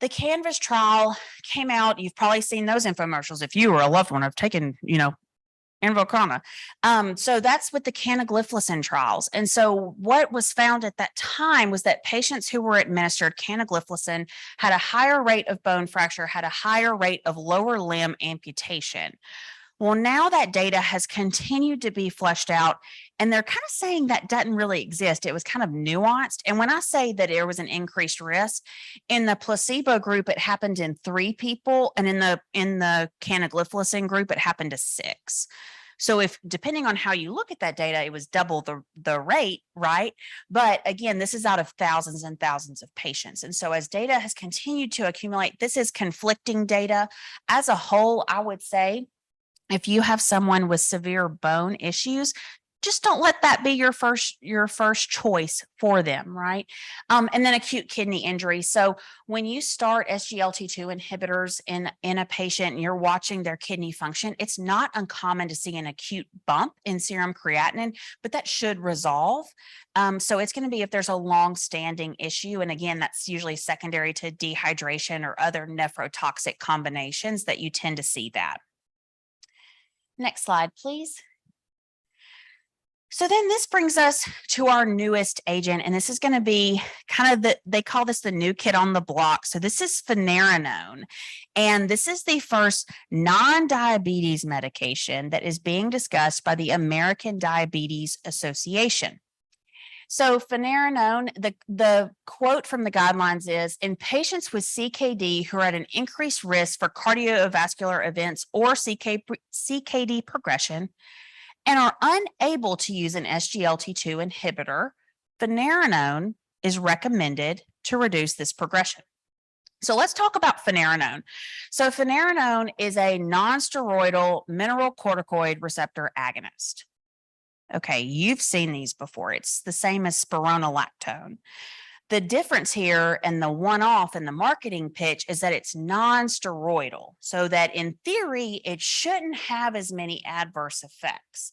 The Canvas trial came out. You've probably seen those infomercials if you or a loved one have taken, Invokana. So that's with the canagliflozin trials. And so what was found at that time was that patients who were administered canagliflozin had a higher rate of bone fracture, had a higher rate of lower limb amputation. Well, now that data has continued to be fleshed out, and they're kind of saying that doesn't really exist. It was kind of nuanced. And when I say that there was an increased risk, in the placebo group, it happened in 3 people, and in the canagliflozin group, it happened to 6. So if, depending on how you look at that data, it was double the rate, right? But again, this is out of thousands and thousands of patients. And so as data has continued to accumulate, this is conflicting data. As a whole, I would say, if you have someone with severe bone issues, just don't let that be your first choice for them, right? And then acute kidney injury. So when you start SGLT2 inhibitors in a patient and you're watching their kidney function, it's not uncommon to see an acute bump in serum creatinine, but that should resolve. So it's going to be if there's a long-standing issue. And again, that's usually secondary to dehydration or other nephrotoxic combinations that you tend to see that. Next slide, please. So then this brings us to our newest agent, and this is going to be kind of they call this the new kid on the block. So this is Phanerone, and this is the first non-diabetes medication that is being discussed by the American Diabetes Association. So Phanerone, the quote from the guidelines is, in patients with CKD who are at an increased risk for cardiovascular events or CKD progression and are unable to use an SGLT2 inhibitor, Phanerone is recommended to reduce this progression. So let's talk about Phanerone. So Phanerone is a non-steroidal mineralocorticoid receptor agonist. Okay, you've seen these before. It's the same as spironolactone. The difference here and the one-off in the marketing pitch is that it's non-steroidal, so that in theory, it shouldn't have as many adverse effects.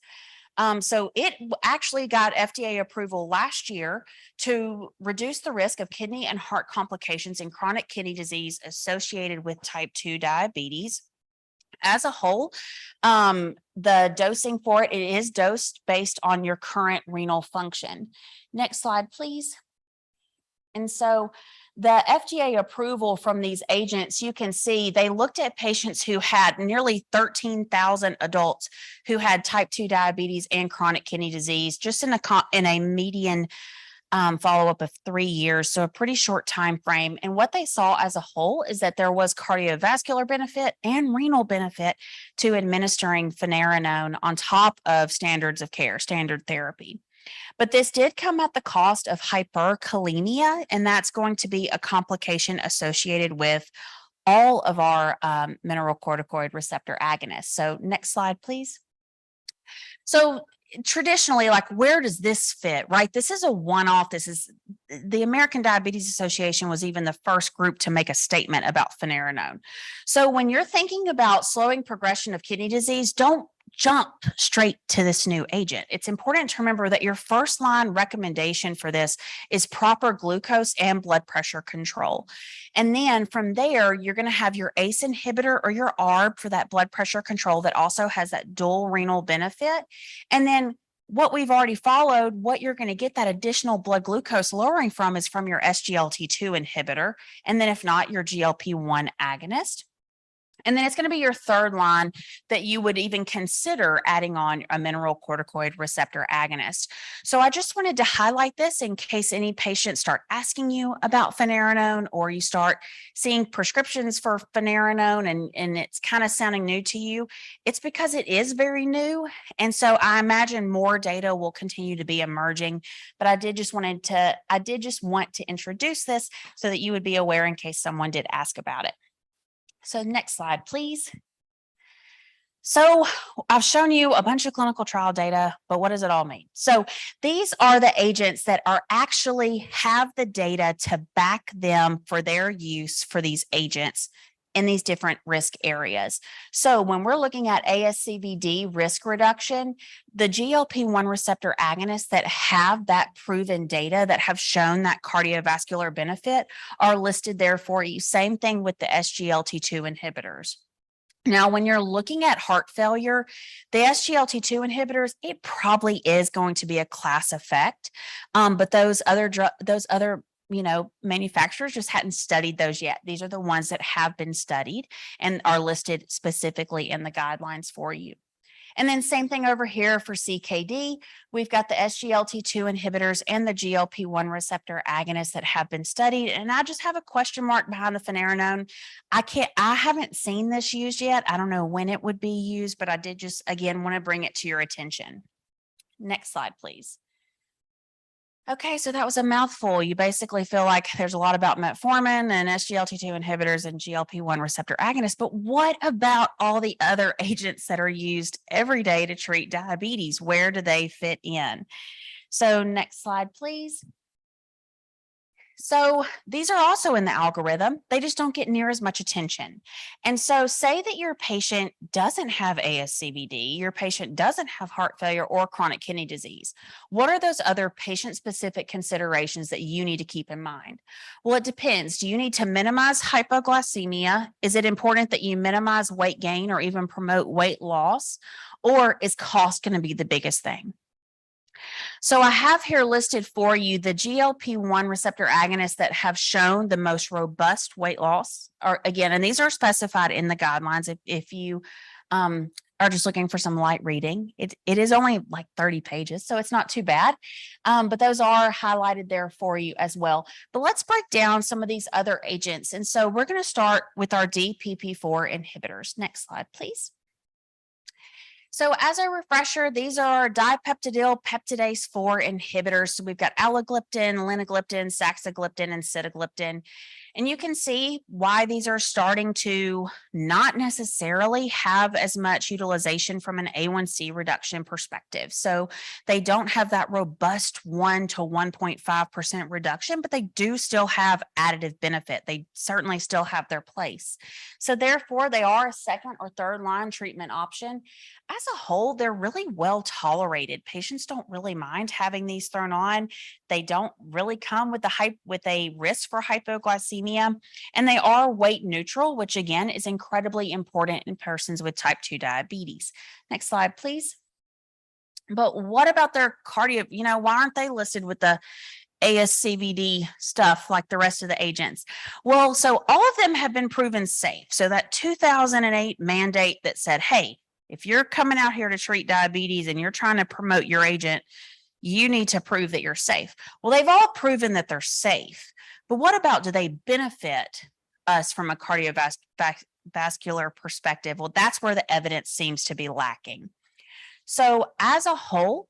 So it actually got FDA approval last year to reduce the risk of kidney and heart complications in chronic kidney disease associated with type 2 diabetes. As a whole, the dosing for it is dosed based on your current renal function. Next slide, please. And so the FDA approval from these agents, you can see they looked at patients who had nearly 13,000 adults who had type 2 diabetes and chronic kidney disease, just in a median follow-up of 3 years, so a pretty short time frame. And what they saw as a whole is that there was cardiovascular benefit and renal benefit to administering Phanerone on top of standards of care, standard therapy. But this did come at the cost of hyperkalemia, and that's going to be a complication associated with all of our mineralocorticoid receptor agonists. So next slide, please. So traditionally, like, where does this fit, right? This is a one-off. This is the American Diabetes Association was even the first group to make a statement about Phanerone. So when you're thinking about slowing progression of kidney disease, don't jump straight to this new agent. It's important to remember that your first line recommendation for this is proper glucose and blood pressure control. And then from there, you're going to have your ACE inhibitor or your ARB for that blood pressure control that also has that dual renal benefit. And then what we've already followed, what you're going to get that additional blood glucose lowering from is from your SGLT2 inhibitor. And then if not, your GLP-1 agonist. And then it's going to be your third line that you would even consider adding on a mineralocorticoid receptor agonist. So I just wanted to highlight this in case any patients start asking you about Phanerone, or you start seeing prescriptions for Phanerone and it's kind of sounding new to you. It's because it is very new. And so I imagine more data will continue to be emerging, but I did just want to introduce this so that you would be aware in case someone did ask about it. So next slide, please. So I've shown you a bunch of clinical trial data, but what does it all mean? So these are the agents that are actually have the data to back them for their use for these agents in these different risk areas. So when we're looking at Ascbd risk reduction, the GLP-1 receptor agonists that have that proven data that have shown that cardiovascular benefit are listed there for you. Same thing with the SGLT2 inhibitors. Now, when you're looking at heart failure, the SGLT2 inhibitors, it probably is going to be a class effect, but those other manufacturers just hadn't studied those yet. These are the ones that have been studied and are listed specifically in the guidelines for you. And then same thing over here for CKD. We've got the SGLT2 inhibitors and the GLP-1 receptor agonists that have been studied. And I just have a question mark behind the Phanerone. I haven't seen this used yet. I don't know when it would be used, but I did just, again, want to bring it to your attention. Next slide, please. Okay, so that was a mouthful. You basically feel like there's a lot about metformin and SGLT2 inhibitors and GLP-1 receptor agonists, but what about all the other agents that are used every day to treat diabetes? Where do they fit in? So next slide, please. So these are also in the algorithm. They just don't get near as much attention. And so say that your patient doesn't have ASCVD, your patient doesn't have heart failure or chronic kidney disease. What are those other patient-specific considerations that you need to keep in mind? Well, it depends. Do you need to minimize hypoglycemia? Is it important that you minimize weight gain or even promote weight loss? Or is cost going to be the biggest thing? So I have here listed for you the GLP-1 receptor agonists that have shown the most robust weight loss, or again, and these are specified in the guidelines if you are just looking for some light reading. It is only like 30 pages, so it's not too bad, but those are highlighted there for you as well. But let's break down some of these other agents. And so we're going to start with our Dpp4 inhibitors. Next slide, please. So as a refresher, these are dipeptidyl peptidase 4 inhibitors. So we've got alogliptin, linagliptin, saxagliptin, and sitagliptin. And you can see why these are starting to not necessarily have as much utilization from an A1C reduction perspective. So they don't have that robust 1 to 1.5% reduction, but they do still have additive benefit. They certainly still have their place. So therefore, they are a second or third line treatment option. As a whole, they're really well tolerated. Patients don't really mind having these thrown on. They don't really come with a risk for hypoglycemia, and they are weight neutral, which again is incredibly important in persons with type 2 diabetes. Next slide, please. But what about their cardio? Why aren't they listed with the ASCVD stuff like the rest of the agents? Well, so all of them have been proven safe. So that 2008 mandate that said, hey, if you're coming out here to treat diabetes and you're trying to promote your agent, you need to prove that you're safe. Well, they've all proven that they're safe, but what about, do they benefit us from a cardiovascular perspective? Well, that's where the evidence seems to be lacking. So as a whole,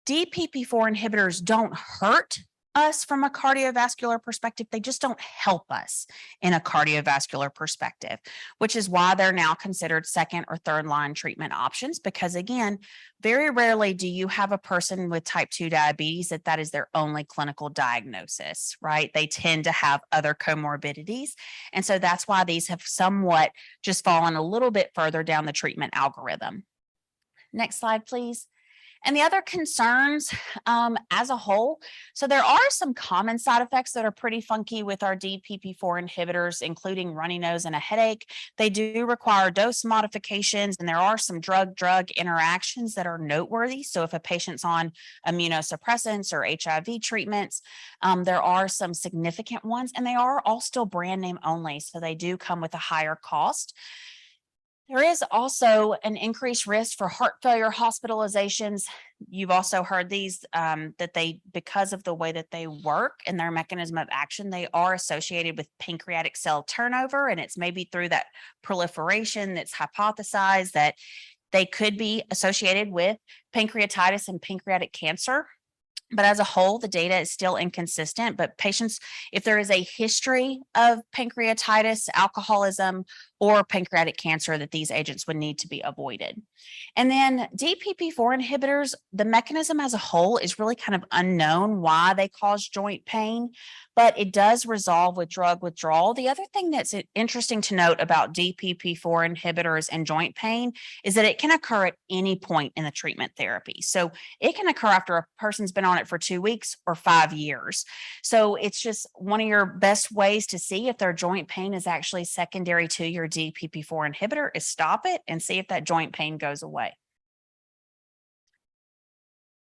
Dpp4 inhibitors don't hurt us from a cardiovascular perspective. They just don't help us in a cardiovascular perspective, which is why they're now considered second or third line treatment options. Because again, very rarely do you have a person with type 2 diabetes that is their only clinical diagnosis, right? They tend to have other comorbidities. And so that's why these have somewhat just fallen a little bit further down the treatment algorithm. Next slide, please. And the other concerns as a whole, so there are some common side effects that are pretty funky with our DPP4 inhibitors, including runny nose and a headache. They do require dose modifications, and there are some drug-drug interactions that are noteworthy. So if a patient's on immunosuppressants or HIV treatments, there are some significant ones, and they are all still brand name only. So they do come with a higher cost. There is also an increased risk for heart failure hospitalizations. You've also heard these, that they, because of the way that they work and their mechanism of action, they are associated with pancreatic cell turnover. And it's maybe through that proliferation that's hypothesized that they could be associated with pancreatitis and pancreatic cancer. But as a whole, the data is still inconsistent. But patients, if there is a history of pancreatitis, alcoholism, or pancreatic cancer, that these agents would need to be avoided. And then DPP4 inhibitors, the mechanism as a whole is really kind of unknown why they cause joint pain, but it does resolve with drug withdrawal. The other thing that's interesting to note about DPP4 inhibitors and joint pain is that it can occur at any point in the treatment therapy. So it can occur after a person's been on it for 2 weeks or 5 years. So it's just one of your best ways to see if their joint pain is actually secondary to your DPP4 inhibitor is stop it and see if that joint pain goes away.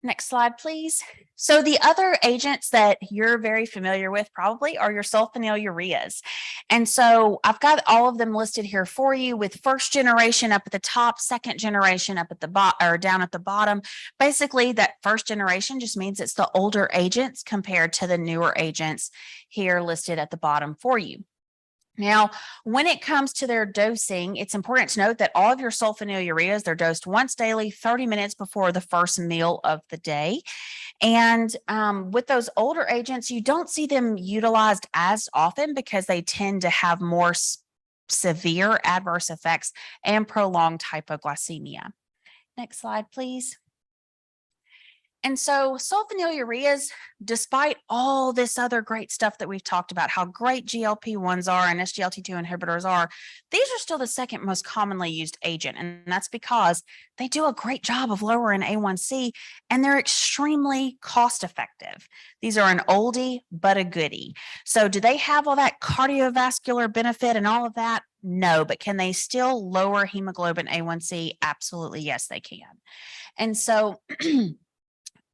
Next slide, please. So the other agents that you're very familiar with probably are your sulfonyl ureas. And so I've got all of them listed here for you, with first generation up at the top, second generation up at the bottom or down at the bottom. Basically, that first generation just means it's the older agents compared to the newer agents here listed at the bottom for you. Now, when it comes to their dosing, it's important to note that all of your sulfonyl ureas, they're dosed once daily, 30 minutes before the first meal of the day. And with those older agents, you don't see them utilized as often because they tend to have more severe adverse effects and prolonged hypoglycemia. Next slide, please. And so sulfonyl ureas, despite all this other great stuff that we've talked about, how great GLP-1s are and Sglt2 inhibitors are, these are still the second most commonly used agent. And that's because they do a great job of lowering A1C and they're extremely cost effective. These are an oldie, but a goodie. So do they have all that cardiovascular benefit and all of that? No, but can they still lower hemoglobin A1C? Absolutely, yes, they can. And so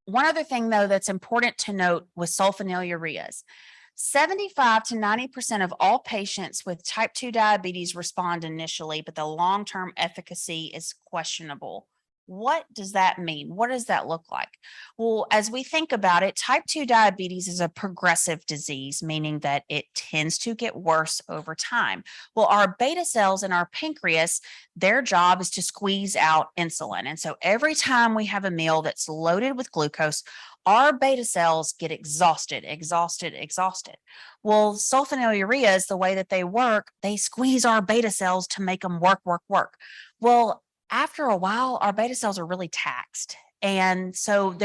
one other thing, though, that's important to note with sulfonyl ureas, 75 to 90% of all patients with type 2 diabetes respond initially, but the long-term efficacy is questionable. What does that mean? What does that look like? Well, as we think about it, type 2 diabetes is a progressive disease, meaning that it tends to get worse over time. Well, our beta cells in our pancreas, their job is to squeeze out insulin. And so every time we have a meal that's loaded with glucose, our beta cells get exhausted. Well, sulfonyl ureas, the way that they work, they squeeze our beta cells to make them work. Well, after a while, our beta cells are really taxed. And so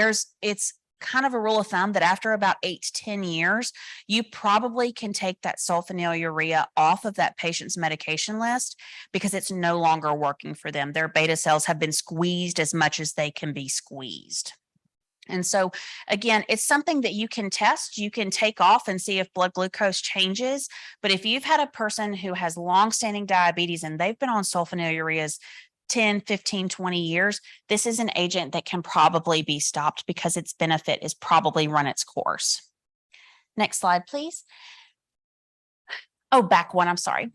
it's kind of a rule of thumb that after about 8 to 10 years, you probably can take that sulfonyl urea off of that patient's medication list because it's no longer working for them. Their beta cells have been squeezed as much as they can be squeezed. And so, again, it's something that you can test. You can take off and see if blood glucose changes. But if you've had a person who has longstanding diabetes and they've been on sulfonyl ureas 10, 15, 20 years, this is an agent that can probably be stopped because its benefit is probably run its course. Next slide, please. Oh, back one, I'm sorry.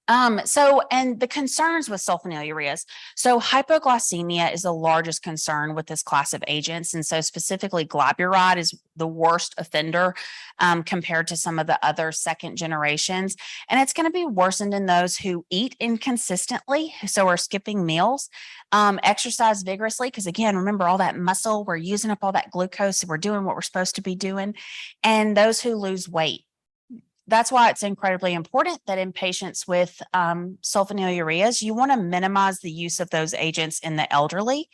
And the concerns with sulfonyl ureas. So hypoglycemia is the largest concern with this class of agents. And so specifically glyburide is the worst offender compared to some of the other second generations. And it's going to be worsened in those who eat inconsistently, so are skipping meals, exercise vigorously, because again, remember all that muscle, we're using up all that glucose, we're doing what we're supposed to be doing, and those who lose weight. That's why it's incredibly important that in patients with sulfonyl ureas, you want to minimize the use of those agents in the elderly.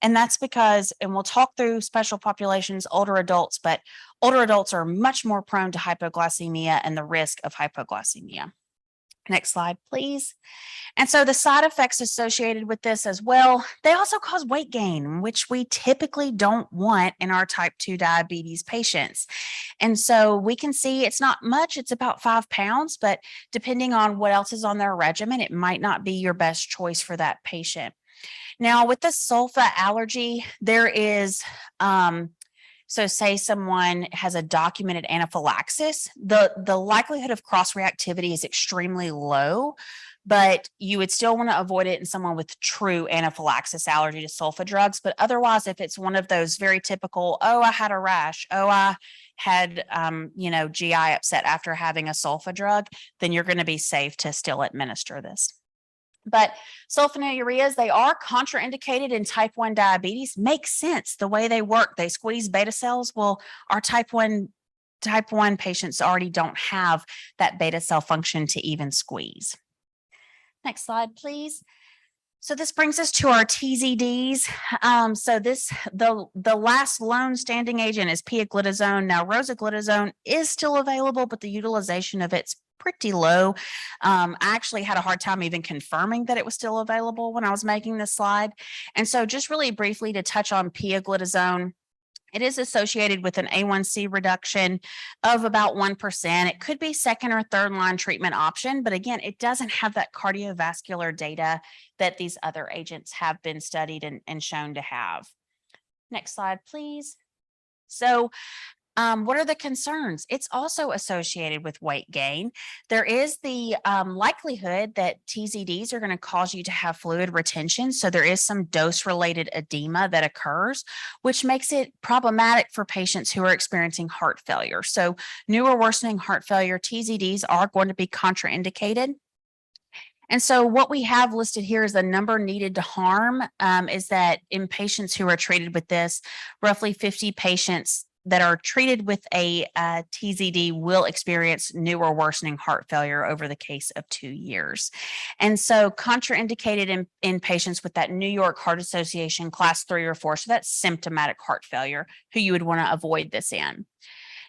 And that's because, and we'll talk through special populations, older adults, but older adults are much more prone to hypoglycemia and the risk of hypoglycemia. Next slide, please. And so the side effects associated with this as well, they also cause weight gain, which we typically don't want in our type 2 diabetes patients. And so we can see it's not much, it's about 5 pounds, but depending on what else is on their regimen, it might not be your best choice for that patient. Now, with the sulfa allergy, there is, so say someone has a documented anaphylaxis, the likelihood of cross-reactivity is extremely low, but you would still want to avoid it in someone with true anaphylaxis allergy to sulfa drugs. But otherwise, if it's one of those very typical, oh, I had a rash, oh, I had, GI upset after having a sulfa drug, then you're going to be safe to still administer this. But sulfanil ureas, they are contraindicated in type 1 diabetes. Makes sense the way they work. They squeeze beta cells. Well, our type 1 patients already don't have that beta cell function to even squeeze. Next slide, please. So this brings us to our TZDs. The last lone standing agent is pioglitazone. Now, rosiglitazone is still available, but the utilization of it's pretty low. I actually had a hard time even confirming that it was still available when I was making this slide. And so just really briefly to touch on pioglitazone, it is associated with an A1C reduction of about 1%. It could be second or third line treatment option, but again, it doesn't have that cardiovascular data that these other agents have been studied and shown to have. Next slide, please. So what are the concerns? It's also associated with weight gain. There is the likelihood that TZDs are going to cause you to have fluid retention. So there is some dose-related edema that occurs, which makes it problematic for patients who are experiencing heart failure. So new or worsening heart failure, TZDs are going to be contraindicated. And so what we have listed here is the number needed to harm is that in patients who are treated with this, roughly 50 patients that are treated with a TZD will experience new or worsening heart failure over the case of 2 years. And so contraindicated in patients with that New York Heart Association class 3 or 4, so that's symptomatic heart failure, who you would want to avoid this in.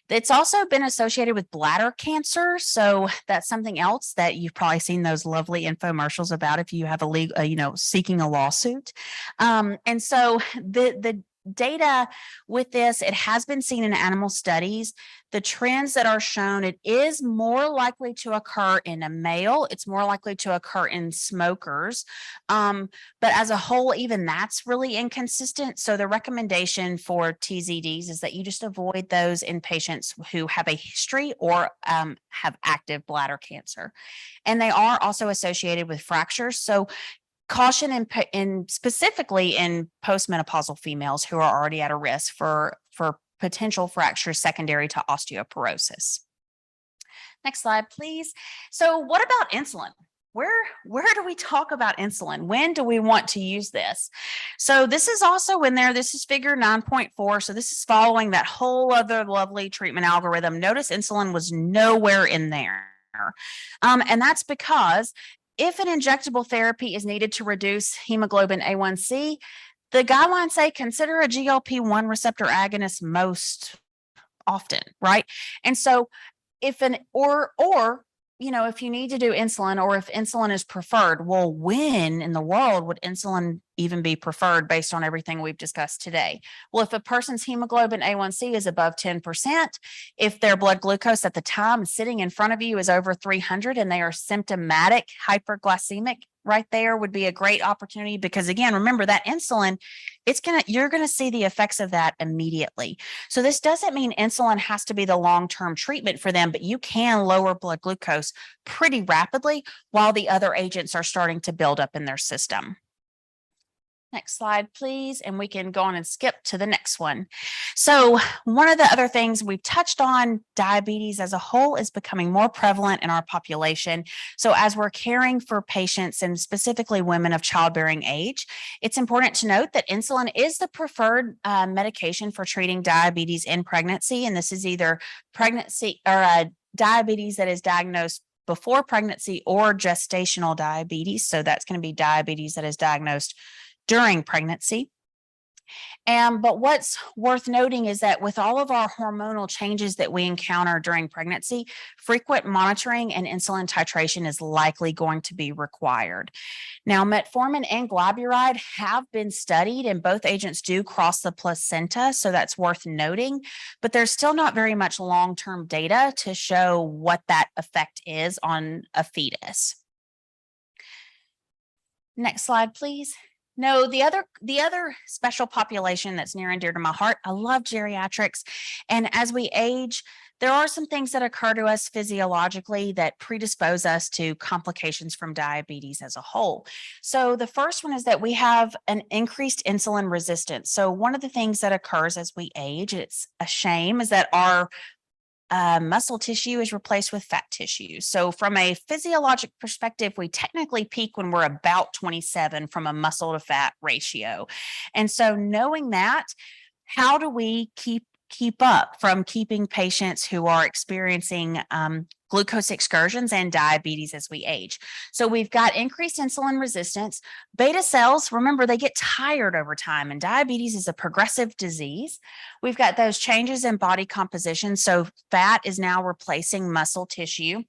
It's also been associated with bladder cancer. So that's something else that you've probably seen those lovely infomercials about if you have a legal, seeking a lawsuit. And so the data with this, it has been seen in animal studies. The trends that are shown, it is more likely to occur in a male. It's more likely to occur in smokers. But as a whole, even that's really inconsistent. So the recommendation for TZDs is that you just avoid those in patients who have a history or have active bladder cancer. And they are also associated with fractures. So caution in specifically in postmenopausal females who are already at a risk for potential fractures secondary to osteoporosis. Next slide, please. So what about insulin? Where do we talk about insulin? When do we want to use this? So this is also in there. This is figure 9.4. So this is following that whole other lovely treatment algorithm. Notice insulin was nowhere in there. And that's because if an injectable therapy is needed to reduce hemoglobin A1C, the guidelines say consider a GLP-1 receptor agonist most often, right? And so if if you need to do insulin or if insulin is preferred, well, when in the world would insulin even be preferred based on everything we've discussed today? Well, if a person's hemoglobin A1C is above 10%, if their blood glucose at the time sitting in front of you is over 300 and they are symptomatic hyperglycemic, right there would be a great opportunity because again, remember that insulin, you're going to see the effects of that immediately. So this doesn't mean insulin has to be the long-term treatment for them, but you can lower blood glucose pretty rapidly while the other agents are starting to build up in their system. Next slide, please. And we can go on and skip to the next one. So one of the other things we've touched on, diabetes as a whole is becoming more prevalent in our population. So as we're caring for patients and specifically women of childbearing age, it's important to note that insulin is the preferred medication for treating diabetes in pregnancy. And this is either pregnancy or diabetes that is diagnosed before pregnancy or gestational diabetes. So that's going to be diabetes that is diagnosed during pregnancy. But what's worth noting is that with all of our hormonal changes that we encounter during pregnancy, frequent monitoring and insulin titration is likely going to be required. Now, metformin and glyburide have been studied, and both agents do cross the placenta, so that's worth noting, but there's still not very much long-term data to show what that effect is on a fetus. Next slide, please. No, the other special population that's near and dear to my heart, I love geriatrics. And as we age, there are some things that occur to us physiologically that predispose us to complications from diabetes as a whole. So the first one is that we have an increased insulin resistance. So one of the things that occurs as we age, it's a shame, is that our muscle tissue is replaced with fat tissue. So from a physiologic perspective, we technically peak when we're about 27 from a muscle to fat ratio. And so knowing that, how do we keep up from keeping patients who are experiencing glucose excursions and diabetes as we age? So we've got increased insulin resistance. Beta cells, remember, they get tired over time, and diabetes is a progressive disease. We've got those changes in body composition. So fat is now replacing muscle tissue,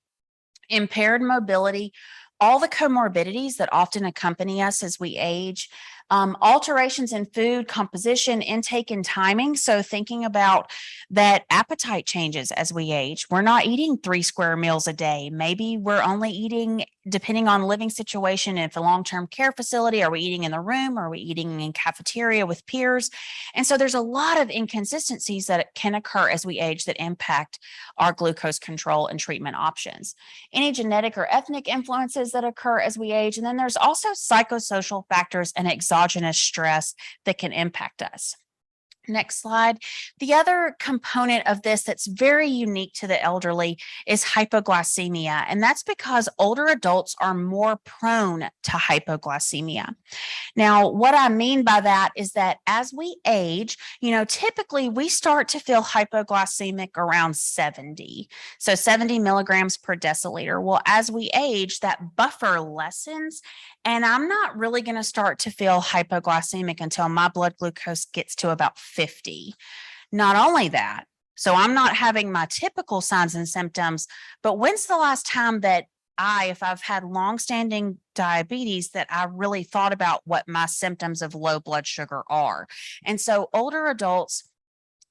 impaired mobility, all the comorbidities that often accompany us as we age, alterations in food composition, intake, and timing. So thinking about that appetite changes as we age. We're not eating 3 square meals a day. Maybe we're only eating, depending on living situation, if a long-term care facility, are we eating in the room? Are we eating in cafeteria with peers? And so there's a lot of inconsistencies that can occur as we age that impact our glucose control and treatment options. Any genetic or ethnic influences that occur as we age. And then there's also psychosocial factors and exogenous stress that can impact us. Next slide. The other component of this that's very unique to the elderly is hypoglycemia, and that's because older adults are more prone to hypoglycemia. Now, what I mean by that is that as we age, typically we start to feel hypoglycemic around 70. So 70 milligrams per deciliter. Well, as we age, that buffer lessens, and I'm not really going to start to feel hypoglycemic until my blood glucose gets to about 50. Not only that, so I'm not having my typical signs and symptoms, but when's the last time that if I've had longstanding diabetes, that I really thought about what my symptoms of low blood sugar are? And so older adults,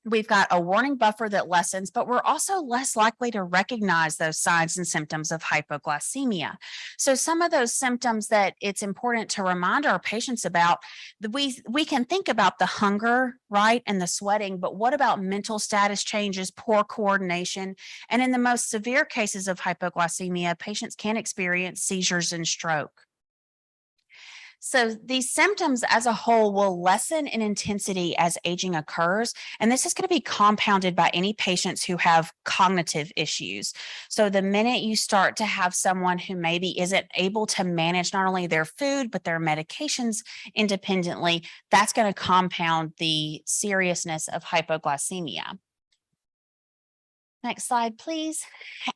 we've got a warning buffer that lessens, but we're also less likely to recognize those signs and symptoms of hypoglycemia. So some of those symptoms that it's important to remind our patients about, we can think about the hunger, right, and the sweating, but what about mental status changes, poor coordination? And in the most severe cases of hypoglycemia, patients can experience seizures and stroke. So these symptoms as a whole will lessen in intensity as aging occurs, and this is going to be compounded by any patients who have cognitive issues. So the minute you start to have someone who maybe isn't able to manage not only their food, but their medications independently, that's going to compound the seriousness of hypoglycemia. Next slide, please.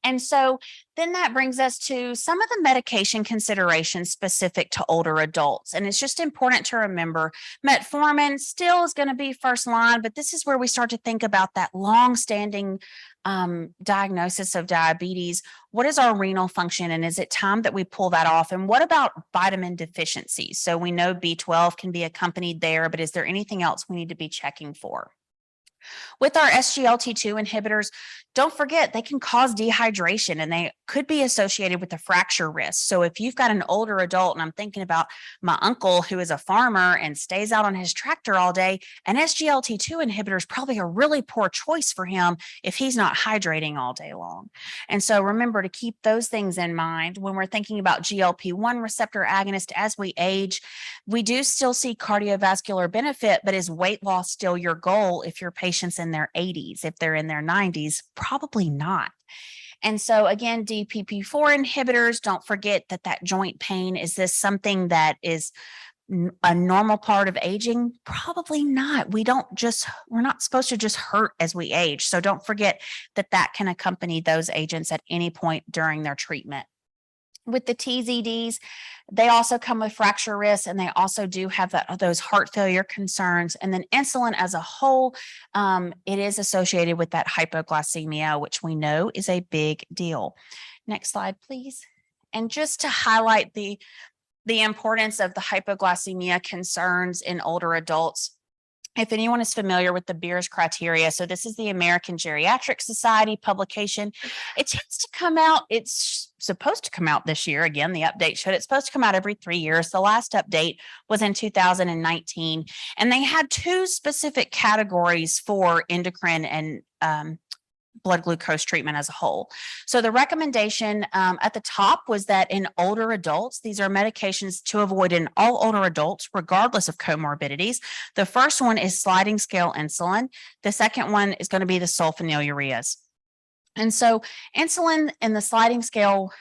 And so then that brings us to some of the medication considerations specific to older adults. And it's just important to remember metformin still is going to be first line, but this is where we start to think about that long-standing diagnosis of diabetes. What is our renal function, and is it time that we pull that off? And what about vitamin deficiencies? So we know B12 can be accompanied there, but is there anything else we need to be checking for? With our Sglt2 inhibitors, don't forget they can cause dehydration, and they could be associated with a fracture risk. So if you've got an older adult, and I'm thinking about my uncle who is a farmer and stays out on his tractor all day, an Sglt2 inhibitor is probably a really poor choice for him if he's not hydrating all day long. And so remember to keep those things in mind when we're thinking about GLP-1 receptor agonist. As we age, we do still see cardiovascular benefit, but is weight loss still your goal if your patient's in their 80s? If they're in their 90s, probably not. And so again, Dpp4 inhibitors, don't forget that joint pain, is this something that is a normal part of aging? Probably not. We're not supposed to just hurt as we age. So don't forget that can accompany those agents at any point during their treatment. With the TZDs, they also come with fracture risk, and they also do have those heart failure concerns. And then insulin as a whole, it is associated with that hypoglycemia, which we know is a big deal. Next slide, please. And just to highlight the importance of the hypoglycemia concerns in older adults, if anyone is familiar with the Beers criteria, so this is the American Geriatric Society publication. It tends to come out, it's supposed to come out this year. Again, the update showed it's supposed to come out every 3 years. The last update was in 2019, and they had 2 specific categories for endocrine and blood glucose treatment as a whole. So the recommendation at the top was that in older adults, these are medications to avoid in all older adults, regardless of comorbidities. The first one is sliding scale insulin. The second one is going to be the sulfonyl ureas. And so insulin in the sliding scale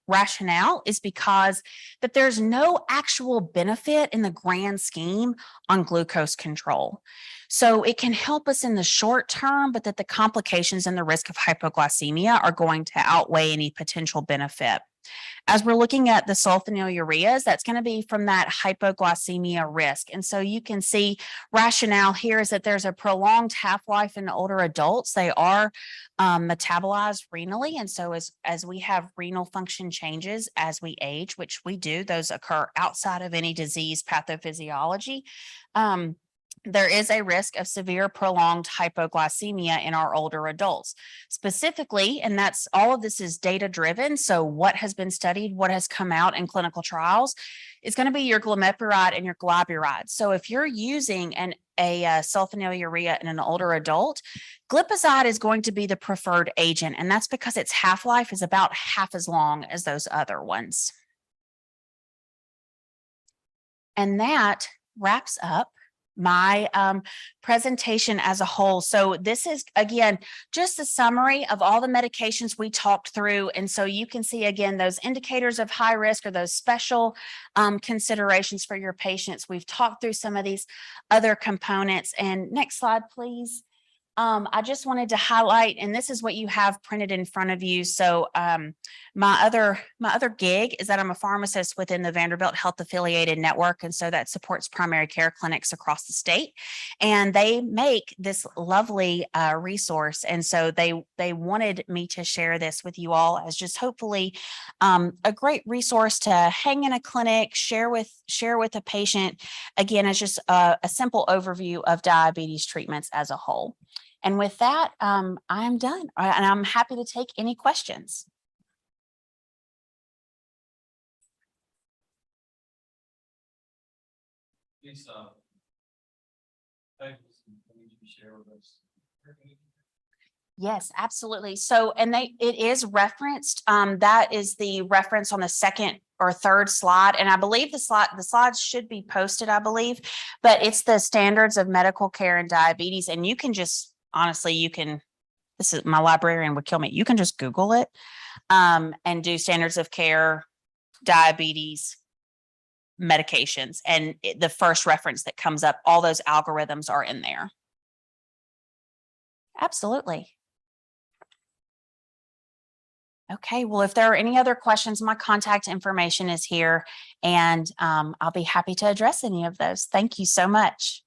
rationale is because that there's no actual benefit in the grand scheme on glucose control. So it can help us in the short term, but that the complications and the risk of hypoglycemia are going to outweigh any potential benefit. As we're looking at the sulfonyl ureas, that's going to be from that hypoglycemia risk. And so you can see rationale here is that there's a prolonged half-life in older adults. They are metabolized renally. And so as we have renal function changes as we age, which we do, those occur outside of any disease pathophysiology. There is a risk of severe prolonged hypoglycemia in our older adults specifically, and that's all of this is data driven. So what has been studied, what has come out in clinical trials is going to be your glimepiride and your glyburide. So if you're using a sulfonyl urea in an older adult, glipizide is going to be the preferred agent, and that's because its half-life is about half as long as those other ones. And that wraps up my presentation as a whole. So this is, again, just a summary of all the medications we talked through. And so you can see, again, those indicators of high risk or those special considerations for your patients. We've talked through some of these other components. And next slide, please. I just wanted to highlight, and this is what you have printed in front of you. So my other gig is that I'm a pharmacist within the Vanderbilt Health Affiliated Network. And so that supports primary care clinics across the state. And they make this lovely resource. And so they wanted me to share this with you all as just hopefully a great resource to hang in a clinic, share with a patient, again, as just a simple overview of diabetes treatments as a whole. And with that, I'm done, and I'm happy to take any questions. These tables, can you share with us? Yes, absolutely. So, and it is referenced. That is the reference on the second or third slide. And I believe the slides should be posted, I believe, but it's the standards of medical care and diabetes. And you can just, honestly, this is my librarian would kill me. You can just Google it and do standards of care, diabetes, medications. And the first reference that comes up, all those algorithms are in there. Absolutely. Okay, well, if there are any other questions, my contact information is here, and I'll be happy to address any of those. Thank you so much.